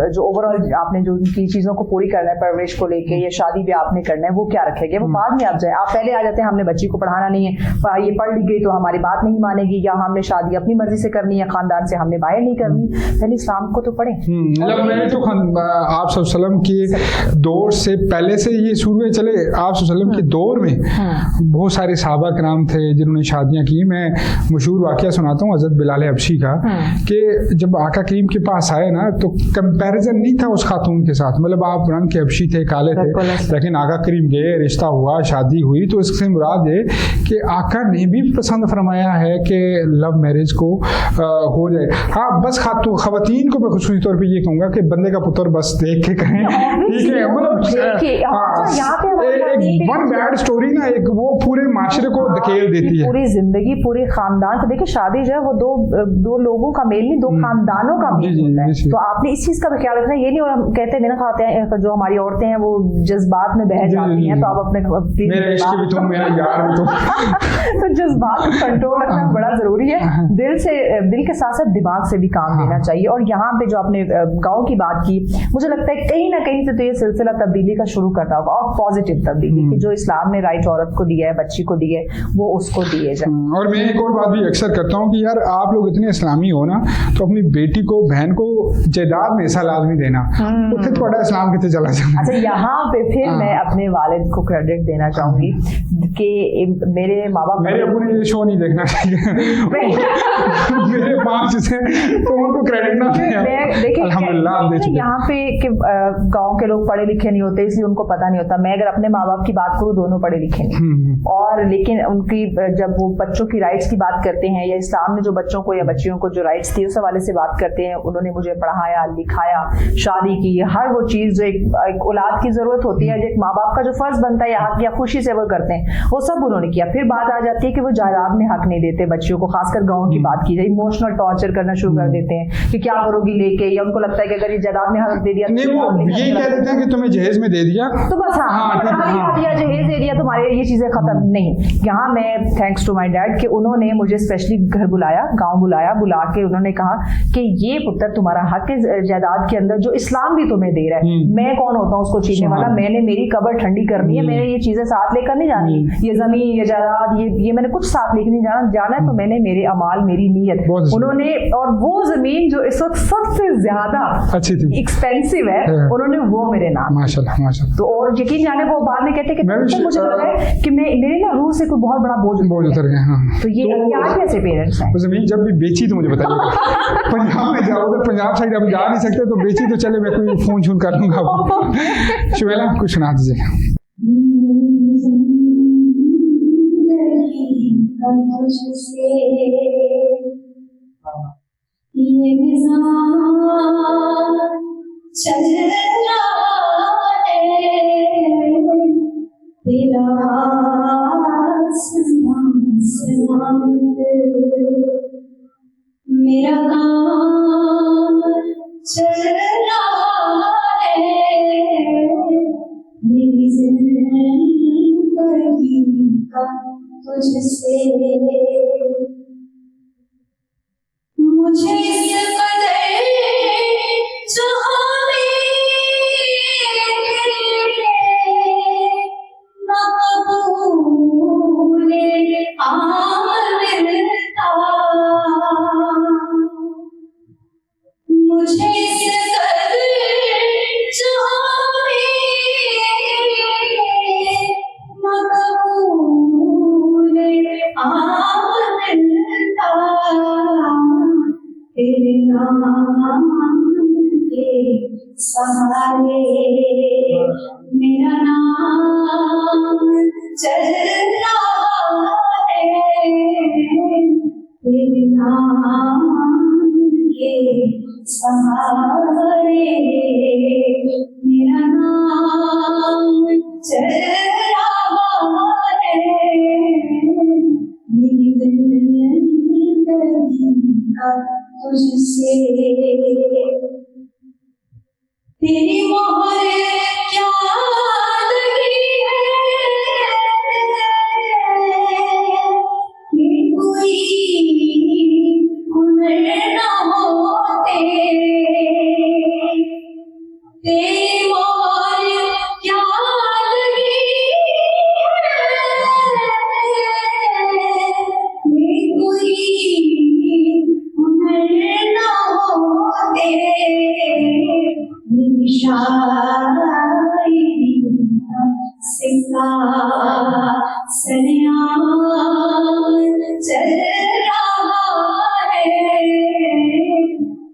जो ओवरऑल आपने जो उनकी चीजों को पूरी करना है, परवरिश को लेके या शादी भी आपने करना है, वो क्या रखेंगे, वो बाद में आप जाए। आप पहले आ जाते हैं हमने बच्ची को पढ़ाना नहीं है, ये पढ़ लिख गई तो हमारी बात नहीं मानेगी, या हमने शादी अपनी मर्जी से करनी है, खानदान से हमने बाहर नहीं करनी। पहले इस्लाम को तो पढ़े। आप सल्लम के दौर से पहले से ये शुरू में चले, आप सल्लम के दौर में बहुत सारे सहाबा कराम थे जिन्होंने शादियां की। मैं मशहूर वाकया सुनाता हूँ हज़रत बिलाल हबशी का, कि जब आका करीम के पास आए ना तो कंपैरिजन नहीं था उस खातून के साथ, मतलब आप रंग के हबशी थे, काले थे, लेकिन आका करीम गए, रिश्ता हुआ, शादी हुई, तो इससे मुराद है कि आका ने भी पसंद फरमाया है कि लव मैरिज को हो जाए। हाँ, बस खवातीन को मैं खुसूसी तौर पर ये कहूँगा कि बंदे का पुत्र बस देख के करें, ठीक है, मतलब एक वन बैड स्टोरी ना एक वो पूरे माशरे को धकेल देती है, पूरी जिंदगी, पूरे खानदान। तो देखिए, शादी जो है वो दो लोगों का मेल नहीं, दो खानदानों का मेल होता है। तो आपने इस चीज का ख्याल रखना, ये नहीं हम कहते हैं ना खाते हैं, जो हमारी औरतें हैं वो जज्बात में बह जाती हैं, तो आप अपने तो जज्बात को कंट्रोल रखना बड़ा जरूरी है। दिल के साथ साथ दिमाग से भी काम लेना चाहिए। और यहाँ पे जो आपने गाँव की बात की, मुझे लगता है कहीं ना कहीं से तो ये सिलसिला तब्दीली का शुरू करता होगा, और पॉजिटिव तब्दीली कि जो इस्लाम ने राइट औरत को दिया है, बच्ची को दी है, वो उसको दिए जाए। और मैं एक और बात भी अक्सर करता हूँ कि यार आप लोग इतने इस्लामी हो ना, तो अपनी बेटी को, बहन को जायदाद में हिस्सा लाजमी देना, उससे थोड़ा इस्लाम कितने चला जाए। अच्छा, यहाँ पे फिर मैं अपने वालिद को क्रेडिट देना चाहूंगी कि मेरे माँ बाप, मेरे अबू ने ये शो नहीं देखना चाहिए मेरे पास से, तो उनको क्रेडिट ना दें। अल्हम्दुलिल्लाह यहाँ पे कि गाँव के लोग पढ़े लिखे नहीं होते, इसलिए उनको पता नहीं होता। मैं अगर अपने माँ बाप की बात करूँ, दोनों पढ़े लिखे नहीं, और लेकिन उनकी जब वो बच्चों की राइट्स की बात करते हैं, या इस्लाम ने जो बच्चों को या बच्चियों को जो राइट्स थी उस हवाले से बात करते हैं, उन्होंने मुझे पढ़ाया, लिखाया, शादी की, हर वो चीज जो एक औलाद की जरूरत होती है, जो एक माँ बाप का जो फर्ज बनता है या हक या खुशी से वो करते हैं, वो सब उन्होंने किया। फिर बात आ जाती है कि वो जायदाद में हक नहीं देते बच्चियों को, खासकर गाँव की बात की जाए, इमोशनल टॉर्चर करना शुरू कर देते हैं कि क्या करोगी लेके, या उनको लगता है कि अगर ये जायदाद में हक दे दिया नहीं, वो ये कह देते हैं कि तुम्हें जहेज में दे दिया तो बस दिया जहेज दे दिया, तुम्हारे ये चीजें खत्म नहीं। यहाँ मैं थैंक्स टू माय डैड कि उन्होंने मुझे स्पेशली घर बुलाया, गांव बुला के उन्होंने कहा कि ये पुत्र तुम्हारा हक है जायदाद के अंदर जो इस्लाम भी तुम्हें दे रहा है, मैं कौन होता हूँ उसको छीनने वाला, मैंने मेरी कब्र ठंडी करनी है, मैंने ये चीजें साथ लेकर नहीं जानी, ये जमीन ये जायदाद ये मैंने कुछ साथ लेकर नहीं जाना है, तो मैंने मेरे अमाल मेरी नीयत उन्होंने, और वो जमीन जो इस वक्त सबसे ज्यादा अच्छी थी, एक्सपेंसिव है, उन्होंने वो मेरे नाम, माशाल्लाह माशाल्लाह। तो और यकीन जाने वो बाद में कहते कि मुझे लगा है कि मेरे ना रूह से कोई बहुत बड़ा बोझ उतर गया। हाँ, तो ये क्या कैसे पेरेंट्स हैं? वो जमीन जब भी बेची तो मुझे बताइए। पंजाब में जाओ तो पंजाब साइड अब जा नहीं सकते, तो बेची तो चले, मैं कोई फोन शून कर लूंगा। शुभेला कुछ सुना दीजिए। मेरा काम चल रहा है, मेरी जिंदगी का तुझसे, मुझे इस कदर चाहने ना कबूल मिलता, मुझे इस कदर चाहने ना कबूल मिलता, तेरे नाम के सहारे मेरा नाम चल रहा है, तेरे नाम के सहारे मेरा नाम चल रहा है, मेरी जिंदगी का तुझसे, तेरी मोहर क्या लगी है कि कोई हुनर ना होते, तेरी मोहर क्या लगी है कि कोई हुनर ना होते, शायरी सिक्का सनियाम चल रहा है,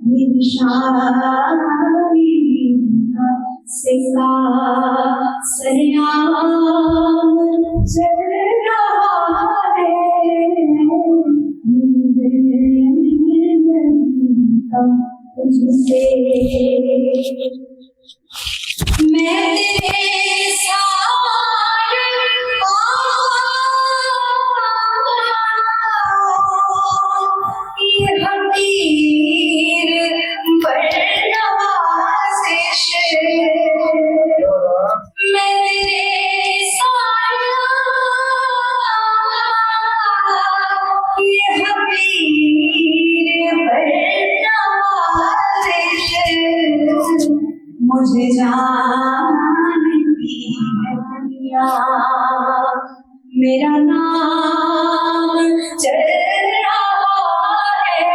मेरी शायरी सिक्का सनियाम चल रहा है, तुझसे मैं तेरे सारे ये हकीर बरनवाज़िश, मैं तेरे सारे ये हकीर बरनवाज़िश, मुझे जानती है मेरा नाम चल रहा है,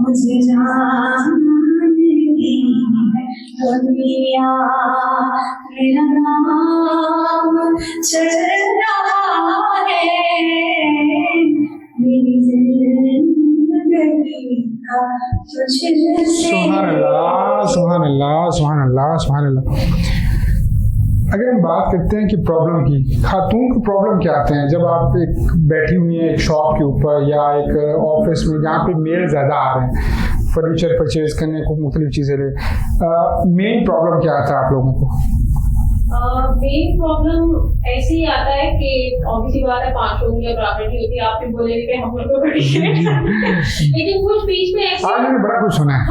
मुझे जानती है दुनिया, मेरा नाम चल रहा है, मेरी जिंदगी का तुझसे। सुभान अल्लाह सुभान अल्लाह सुभान अल्लाह सुभान अल्लाह। अगर हम बात करते हैं कि प्रॉब्लम की, खातून को प्रॉब्लम क्या आते हैं जब आप एक बैठी हुई हैं एक शॉप के ऊपर या एक ऑफिस में जहाँ पे मेल ज़्यादा आ रहे हैं फर्नीचर परचेज करने को, मुख्तलिफ चीज़ें ले, मेन प्रॉब्लम क्या आता है आप लोगों को? मेन प्रॉब्लम ऐसे ही आता है कि ऑब्वियसली बात है 5 लोगों की प्रॉपर्टी होती है, आप फिर बोलेंगे कि हम लोग को लेकिन कुछ बीच में ऐसे मैंने बड़ा कुछ सुना है,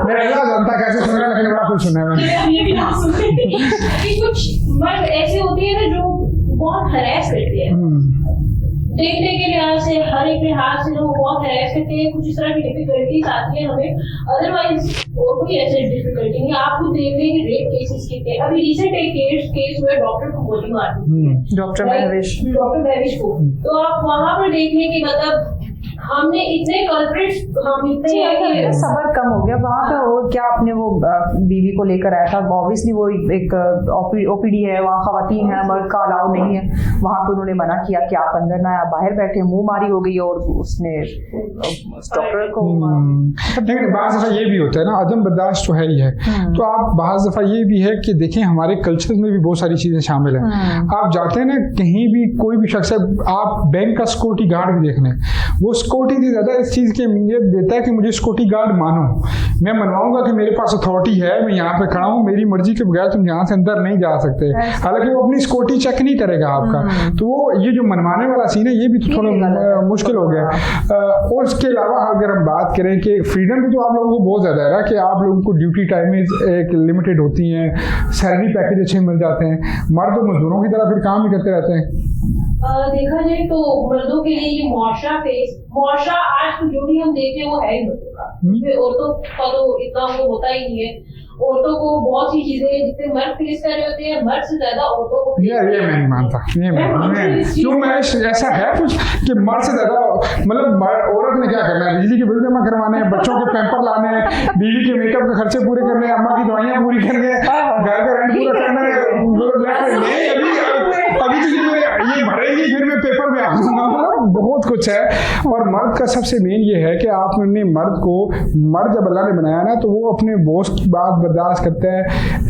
मेरा अल्लाह जानता कैसे सुन रहा है, लेकिन बड़ा कुछ सुना है मैंने। ये भी ना सुने कि कुछ मर्द ऐसे होते हैं ना जो बहुत हरास करते हैं, देखने के लिहाज से हर एक लिहाज से लोग बहुत हरास करते हैं, कुछ इस तरह की डिफिकल्टीज आती है हमें, अदरवाइज और कोई ऐसे डिफिकल्टी नहीं। आप खुद देख रहे हैं कि रेप केसेस कितने, अभी रिसेंट एक केस हुआ डॉक्टर को गोली मार दी, डॉक्टर महविश को, तो आप वहां पर देखने की मतलब हमने इतने कल्प्रिट्स हम इतने सबर कम हो गया वहाँ पे। वो क्या आपने वो बीवी को लेकर आया था, ऑब्वियसली वो एक ओपीडी है, वहाँ खवातीन है, मर्द का अलाउ नहीं है, वहाँ पे उन्होंने मना किया कि आप अंदर ना, आप बाहर बैठे, मुंह मारी हो गई और उसने डॉक्टर को। लेकिन बाज़ दफा ये भी होता है ना, अदम बर्दाश्त तो है ही है, तो आप बाज़ दफा ये भी है कि देखें हमारे कल्चर में भी बहुत सारी चीजें शामिल हैं। आप जाते हैं ना कहीं भी, कोई भी शख्स है, आप बैंक का सिक्योरिटी गार्ड भी देख लें, वो सिक्योरिटी से ज्यादा इस चीज की अहमियत देता है कि मुझे सिक्योरिटी गार्ड मानो, मैं मनवाऊंगा कि मेरे पास अथॉरिटी है, मैं यहाँ पे खड़ा हूँ, मेरी मर्जी के बगैर तुम यहाँ से अंदर नहीं जा सकते। हालांकि वो अपनी सिक्योरिटी चेक नहीं करेगा आपका, तो वो ये जो मनवाने वाला सीन है ये भी तो थोड़ा मुश्किल हो गया। और इसके अलावा अगर हम बात करें कि फ्रीडम भी तो आप लोगों को बहुत ज्यादा है कि आप लोगों को ड्यूटी टाइमिंग एक लिमिटेड होती हैं, सैलरी पैकेज अच्छे मिल जाते हैं, मर्द तो मजदूरों की तरह फिर काम ही करते रहते हैं। देखा जाए तो मर्दों के लिए ये मुआशरा आज तो जो भी हम देखते हैं वो है ही मर्दों का, औरतों का तो इतना वो होता ही नहीं है। औरतों को बहुत सी चीजें जितने मर्द फेस कर रहे होते हैं, मर्द से ज्यादा औरतों को ये मैं नहीं मानता, क्यों मैं ऐसा है कुछ कि मर्द से ज्यादा, मतलब औरत ने क्या करना है, बिजली के बिल जमा करवाने हैं, बच्चों के पैम्पर लाने हैं, बीवी के मेकअप के खर्चे पूरे करने हैं, अम्मा की दवाइयाँ पूरी करनी है, घर का रेंट पूरा करना है, अभी तो ये भरेगी फिर मैं पेपर में आ जाऊंगा, बहुत कुछ है। और मर्द का सबसे मेन ये है कि आपने मर्द जब अल्लाह ने बनाया ना, तो वो अपने बॉस की बात बर्दाश्त करता है,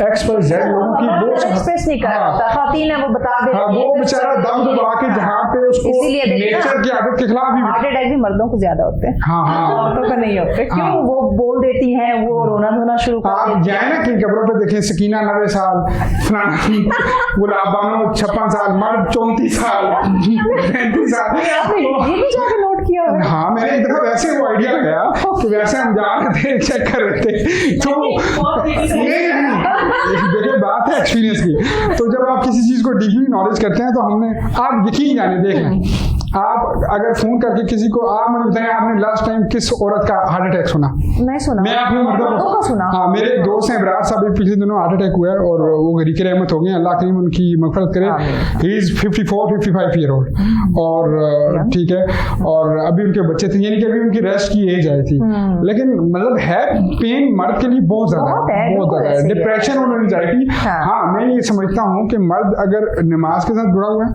एक्स पर जेड लोगों की एक्सप्रेस नहीं कर रहा, खातीन है वो बता दे, वो बेचारा दम दबा के जहाँ पे उसको नेचर की आदत के खिलाफ भी, हार्ट अटैक भी मर्दों को ज्यादा होते हैं, औरतों का नहीं होते। क्यों? वो बोल देती हैं, वो रोना धोना शुरू कर देती हैं। आप जाए ना कि कब्रों पे देखें, सकीना 90 साल, गुलाब बानो 56 साल, मर्द 34 साल, 35 साल। ये भी जाके नोट किया है? हाँ, मैंने एक दफा वैसे वो आइडिया लगाया कि वैसे हम जा रहे थे, चेक कर रहे थे, तो देखिए बात है एक्सपीरियंस की। तो जब आप किसी चीज को डीपली नॉलेज करते हैं, तो हमने, आप यकीन जाने देख लें, आप अगर फोन करके किसी को, आप मुझे बताएं आपने लास्ट टाइम किस औरत का हार्ट अटैक सुना? नहीं सुना। मैं आपको मर्दों का सुना। हाँ, मेरे एक दोस्त हैं इब्रार साहब, पिछले दिनों हार्ट अटैक हुआ है और वो गरी की रहमत हो गए, अल्लाह करीम उनकी मगफरत करे। ही इज 54-55 ईयर ओल्ड, और ठीक है, और अभी उनके बच्चे थे, यानी कि अभी उनकी रेस्ट की एज आई थी, लेकिन मतलब है पेन मर्द के लिए बहुत ज्यादा है, डिप्रेशन और एंजाइटी। हाँ, मैं ये समझता हूँ कि मर्द अगर नमाज के साथ जुड़ा हुआ है,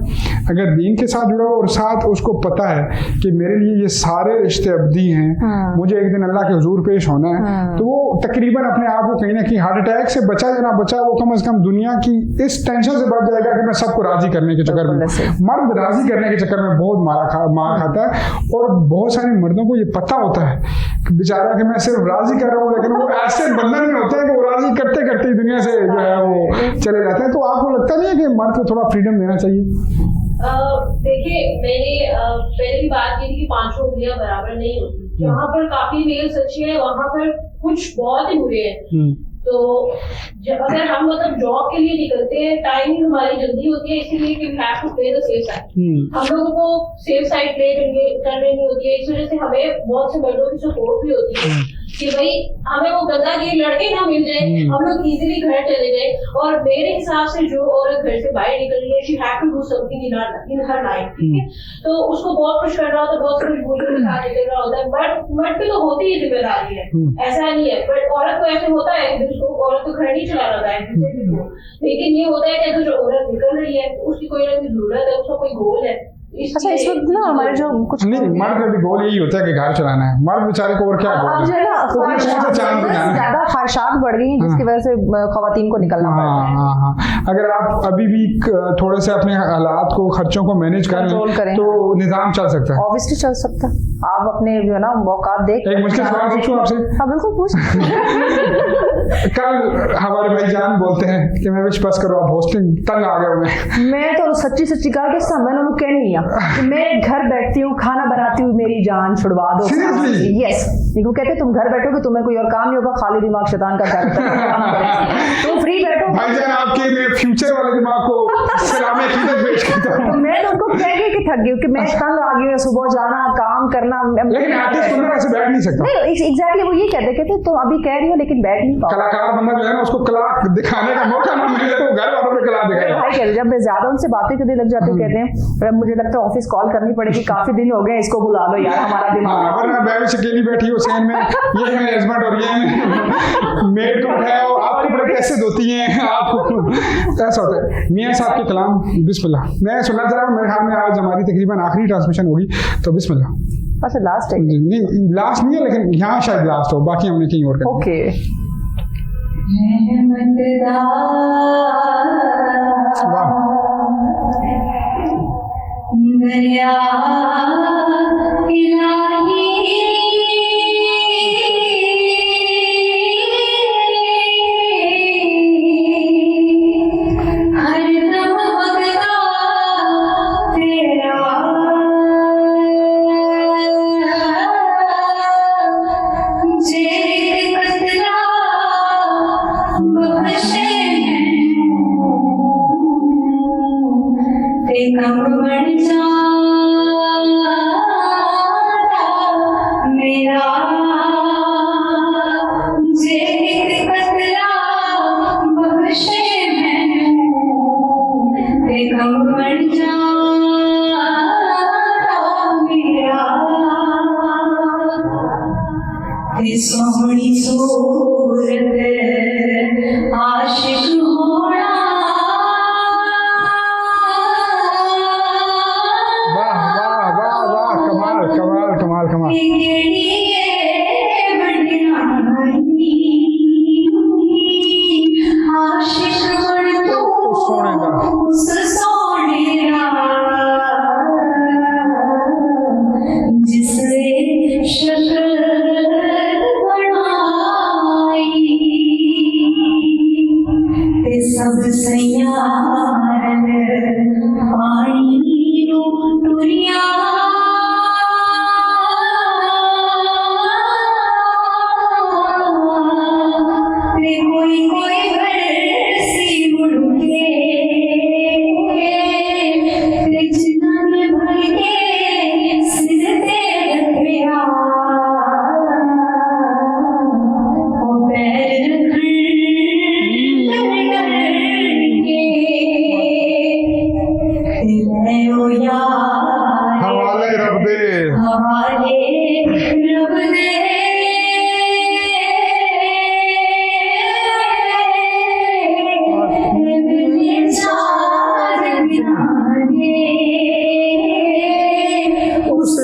अगर दीन के साथ जुड़ा हुआ, और साथ उसको पता है कि मेरे लिए ये सारे रिश्ते अब्दी हैं, मुझे एक दिन अल्लाह के हुजूर पेश होना है, तो वो तकरीबन अपने आप को कहीं ना कहीं हार्ट अटैक से बचा या ना बचा, वो कम से कम दुनिया की इस टेंशन से बच जाएगा कि मैं सबको राजी करने के चक्कर में, मर्द राजी करने के चक्कर में बहुत मार खाता है। और बहुत सारे मर्दों को ये पता होता है बेचारा कि मैं सिर्फ राजी कर रहा हूँ, लेकिन वो ऐसे बंधन में होते हैं कि वो राजी करते करते ही दुनिया से जो है वो चले जाते हैं। तो आपको लगता नहीं है कि मर्द को थोड़ा फ्रीडम देना चाहिए? देखिए, मैंने पहले भी बात की थी कि 5 उंगलियां बराबर नहीं होती, जहाँ पर काफी मेल्स अच्छे हैं वहाँ पर कुछ बहुत ही बुरे हैं। तो अगर हम मतलब जॉब के लिए निकलते हैं, टाइमिंग हमारी जल्दी होती है, इसीलिए कि we have to play the safe side, हम लोगों को सेफ साइड प्ले करनी होती है। इस वजह से हमें बहुत से मर्दों की सपोर्ट भी होती है कि भाई हमें वो गंदा गिर लड़के ना मिल जाए, हम लोग इजीली घर चले जाए। और मेरे हिसाब से जो औरत घर से बाहर निकल रही है, she have to do something in her life, ठीक है, तो उसको बहुत कुछ करना होता है, बहुत कुछ मजबूरी के साथ निकल रहा होता है, बट मर्द पे तो होती ही जिम्मेदारी है, ऐसा नहीं है। बट औरत को ऐसे होता है कि उसको, औरत को घर नहीं चला रहा है, लेकिन ये होता है कि अगर जो औरत निकल रही है उसकी कोई ना कोई जरूरत है, उसका कोई गोल है। अच्छा, इस वक्त ना हमारे जो कुछ नहीं, मर्द का भी गोल यही होता है कि घर चलाना है, मर्द बेचारे को और क्या गोल है, ज्यादा ख्वाहिशात बढ़ गई हैं जिसकी वजह से खवातीन को निकलना पड़ता है। हाँ, अगर आप अभी भी थोड़े से अपने हालात को, खर्चों को मैनेज करें तो निजाम चल सकता है, ऑब्वियसली चल सकता है। आप अपने जो है ना मौका देख। एक मुश्किल सवाल पूछूं आपसे? हाँ बिल्कुल पूछ। कल हमारे भाईजान बोलते हैं कि मैं विश पास करो, आप होस्टिंग तंग आ गए हुए। मैं तो सच्ची कहा कि सब मैंने उन्हें कहनी है, मैं घर बैठती हूँ, खाना बनाती हूँ, मेरी जान छुड़वा दो। यस, वो कहते तुम घर बैठोगे, तुम्हें कोई और काम नहीं होगा, खाली दिमाग शैतान का घर तुम फ्री बैठो। भाईजान आपके मैं फ्यूचर वाले दिमाग को सलामी अकीदत पेश करता हूँ। मैं तो उनको कह के कि थक गई कि मैं तंग आ गई हूँ, सुबह जाना काम करना। लेकिन आर्टिस्ट बंदा ऐसे बैठ नहीं सकता। नहीं एग्जैक्टली वो ये कहते तुम अभी कह रही हो लेकिन बैठ नहीं पाओ। कलाकार बंदा जो है ना, उसको कला दिखाने का मौका ना मिले तो घर वालों पे कला दिखाएगा। भाई कहते जब मैं ज्यादा उनसे बातें करने लग जाती हूँ, कहते हैं मुझे लगता है ऑफिस कॉल करनी पड़ेगी, काफी दिन हो गए, इसको बुला लो यार, हमारा दिमाग। वरना बेबी अकेली बैठी हो सेन में, ये है मेरे हस्बैंड और ये है मेड को उठाया हो, आपको बड़े कैसे धोती हैं आपको, ऐसा होता है। मियां साहब के कलाम बिस्मिल्लाह मैं सुनना चाह रहा हूँ। मेरे ख्याल में आज हमारी तकरीबन आखिरी ट्रांसमिशन होगी, तो बिस्मिल्लाह। अच्छा लास्ट है? नहीं लास्ट नहीं है, लेकिन यहाँ शायद लास्ट हो, बाकी हमने कहीं और करना। ओके। सोहनी सूरत आशिक होना। वाह वाह वाह वाह, कमाल कमाल कमाल कमाल। सब सयारन पानी नो टुरिया कोई कोई बरसी मुड़के कृष्ण भर के सिर ते रखया ओ पैर हवाले रब दे, हवाले रब दे, उस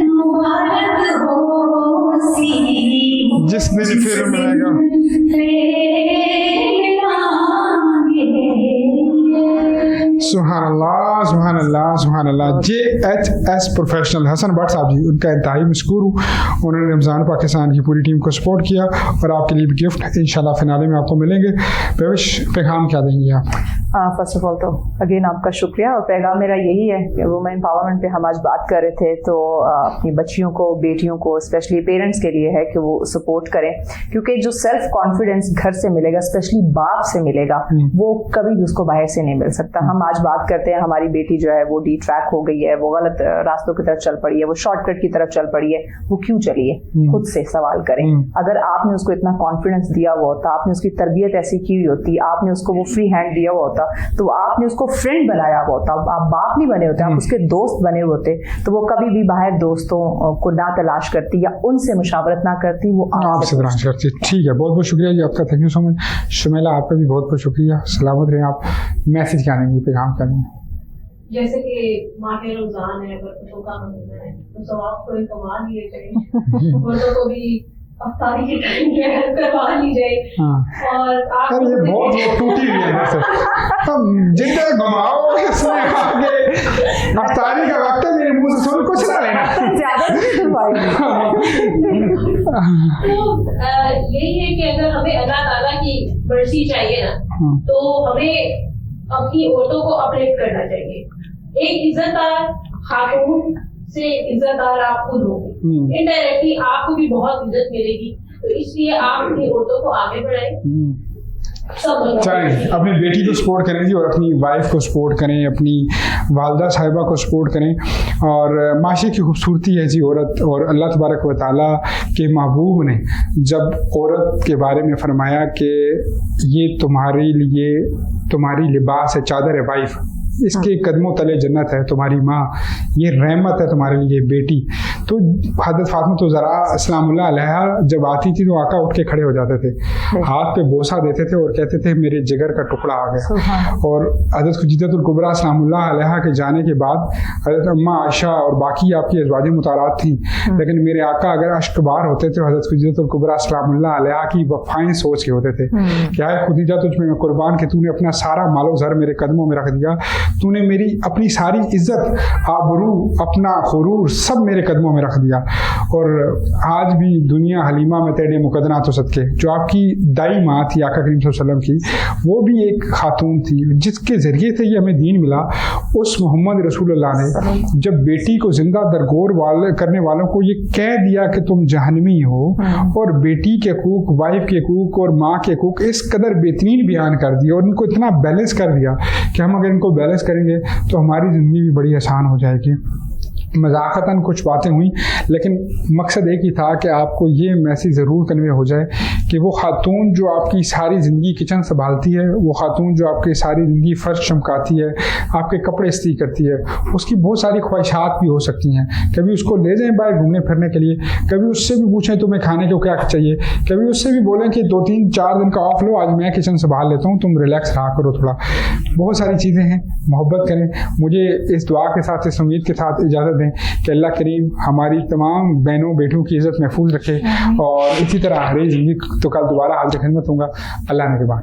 मुबारक हो सी जिस दिन फिर मिलेगा। सुभान अल्लाह सुभान अल्लाह सुभान अल्लाह। JHS प्रोफेशनल हसन भट्ट साहब जी, उनका इंतहाई मशकूर हूँ। उन्होंने रमज़ान पाकिस्तान की पूरी टीम को सपोर्ट किया और आपके लिए भी गिफ्ट इंशाल्लाह फिनाले में आपको मिलेंगे। पैगाम क्या देंगे आप? फर्स्ट ऑफ ऑल तो अगेन आपका शुक्रिया, और पैगाम मेरा यही है कि वुमेन एम्पावरमेंट पे हम आज बात कर रहे थे, तो अपनी बच्चियों को, बेटियों को, स्पेशली पेरेंट्स के लिए है कि वो सपोर्ट करें, क्योंकि जो सेल्फ कॉन्फिडेंस घर से मिलेगा, स्पेशली बाप से मिलेगा, वो कभी भी उसको बाहर से नहीं मिल सकता। हम आज बात करते हैं हमारी बेटी जो है वो डी ट्रैक हो गई है, वो गलत रास्तों की तरफ चल पड़ी है, वो शॉर्टकट की तरफ चल पड़ी है, वो क्यों चली है? खुद से सवाल करें। अगर आपने उसको इतना कॉन्फिडेंस दिया हुआ होता, आपने उसकी तरबियत ऐसी की हुई होती, आपने उसको वो फ्री हैंड दिया हुआ होता, तो आपने उसको फ्रेंड बनाया हुआ होता, आप बाप नहीं बने होते, आप उसके दोस्त बने हुए होते, तो वो कभी भी बाहर दोस्तों को ना तलाश करती या उनसे मुशावरत ना करती, वो आपसे तलाश करती। ठीक है, बहुत बहुत शुक्रिया जी आपका, thank you so much. Shumela आपका भी बहुत बहुत शुक्रिया, सलामत रहें आप। मैसेज क्या देंगे, पैगाम क्या देंगे? जैसे कि माह के रमजान है, बरकतों का महीना है, तो सवाब थोड़े कमा लिए चाहिए, मर्दों को भी अफ्तारी के टाइम जो है करवा ली जाए। और आप ये बहुत टूटी हुई है वैसे, जितने घुमाओ इसमें आगे अफ्तारी का वक्त है, मेरे मुंह से सुन बिल्कुल कुछ ना लेना। तो यही है कि अगर हमें अल्लाह ताला की मर्जी चाहिए ना, तो हमें अपनी औरतों को अपलिफ्ट करना चाहिए। एक इज्जतदार खातून से इज्जतदार आप खुद होंगे, इनडायरेक्टली आपको भी बहुत इज्जत मिलेगी। तो इसलिए आप अपनी औरतों को आगे बढ़ाएं, चाहे अपनी बेटी को सपोर्ट करें जी, और अपनी वाइफ को सपोर्ट करें, अपनी वालदा साहिबा को सपोर्ट करें। और माशरे की खूबसूरती है जी औरत। और अल्लाह तबारक व तआला के महबूब ने जब औरत के बारे में फरमाया कि ये तुम्हारे लिए तुम्हारी लिबास है, चादर है, वाइफ इसके कदमों तले जन्नत है, तुम्हारी माँ ये रहमत है तुम्हारे लिए बेटी। तो हज़रत फातिमा तो ज़रा अस्सलामुल्लाह अलैहा जब आती थी तो आका उठ के खड़े हो जाते थे, हाथ पे बोसा देते थे और कहते थे मेरे जिगर का टुकड़ा आ गया। और हज़रत खुदीजतुल कुबरा अस्सलामुल्लाह अलैहा के जाने के बाद हज़रत अम्मा आयशा और बाकी आपकी अज़वाज मुतारात थी, लेकिन मेरे आका अगर अश्कबार होते थे हज़रत खुदीजतुल कुबरा अस्सलामुल्लाह अलैहा की वफ़ाएं सोच के होते थे। क्या है खुदीजा तुझ में कुर्बान कि तूने अपना सारा मालो ज़र मेरे कदमों में रख दिया, तूने मेरी अपनी सारी इज्जत, आबरू, अपना गुरूर सब मेरे कदमों में रख दिया। और आज भी दुनिया हलीमा में तेरे मुकदना तो सदके, जो आपकी दाई माँ थी आका करीम सल्लल्लाहु अलैहि वसल्लम की, वो भी एक खातून थी जिसके ज़रिए से ये हमें दीन मिला। उस मोहम्मद रसूलुल्लाह ने जब बेटी को जिंदा दरगोर करने वालों को ये कह दिया कि तुम जहन्नमी हो, और बेटी के हकूक, वाइफ के हकूक और माँ के हकूक इस कदर बेहतरीन बयान कर दिया और इनको इतना बैलेंस कर दिया कि हम अगर इनको बैलेंस करेंगे तो हमारी ज़िंदगी भी बड़ी आसान हो जाएगी। मज़ाक़तन कुछ बातें हुई, लेकिन मकसद एक ही था कि आपको ये मैसेज ज़रूर कन्वे हो जाए कि वो खातून जो आपकी सारी ज़िंदगी किचन संभालती है, वो खातून जो आपकी सारी ज़िंदगी फ़र्श चमकाती है, आपके कपड़े इस्त्री करती है, उसकी बहुत सारी ख्वाहिशात भी हो सकती हैं। कभी उसको ले जाएं बाहर घूमने फिरने के लिए, कभी उससे भी पूछें तुम्हें खाने को क्या चाहिए, कभी उससे भी बोलें कि 2-3-4 दिन का ऑफ लो, आज मैं किचन संभाल लेता हूँ, तुम रिलैक्स रहा करो थोड़ा। बहुत सारी चीज़ें हैं, मोहब्बत करें। मुझे इस दुआ के साथ, इस उम्मीद के साथ इजाज़त कि अल्लाह करीम हमारी तमाम बहनों बेटों की इज़्ज़त महफूज रखे, और इसी तरह हरी ज़िंदगी तो कल दोबारा हाजिर खिदमत होगा। अल्लाह ने के बाद।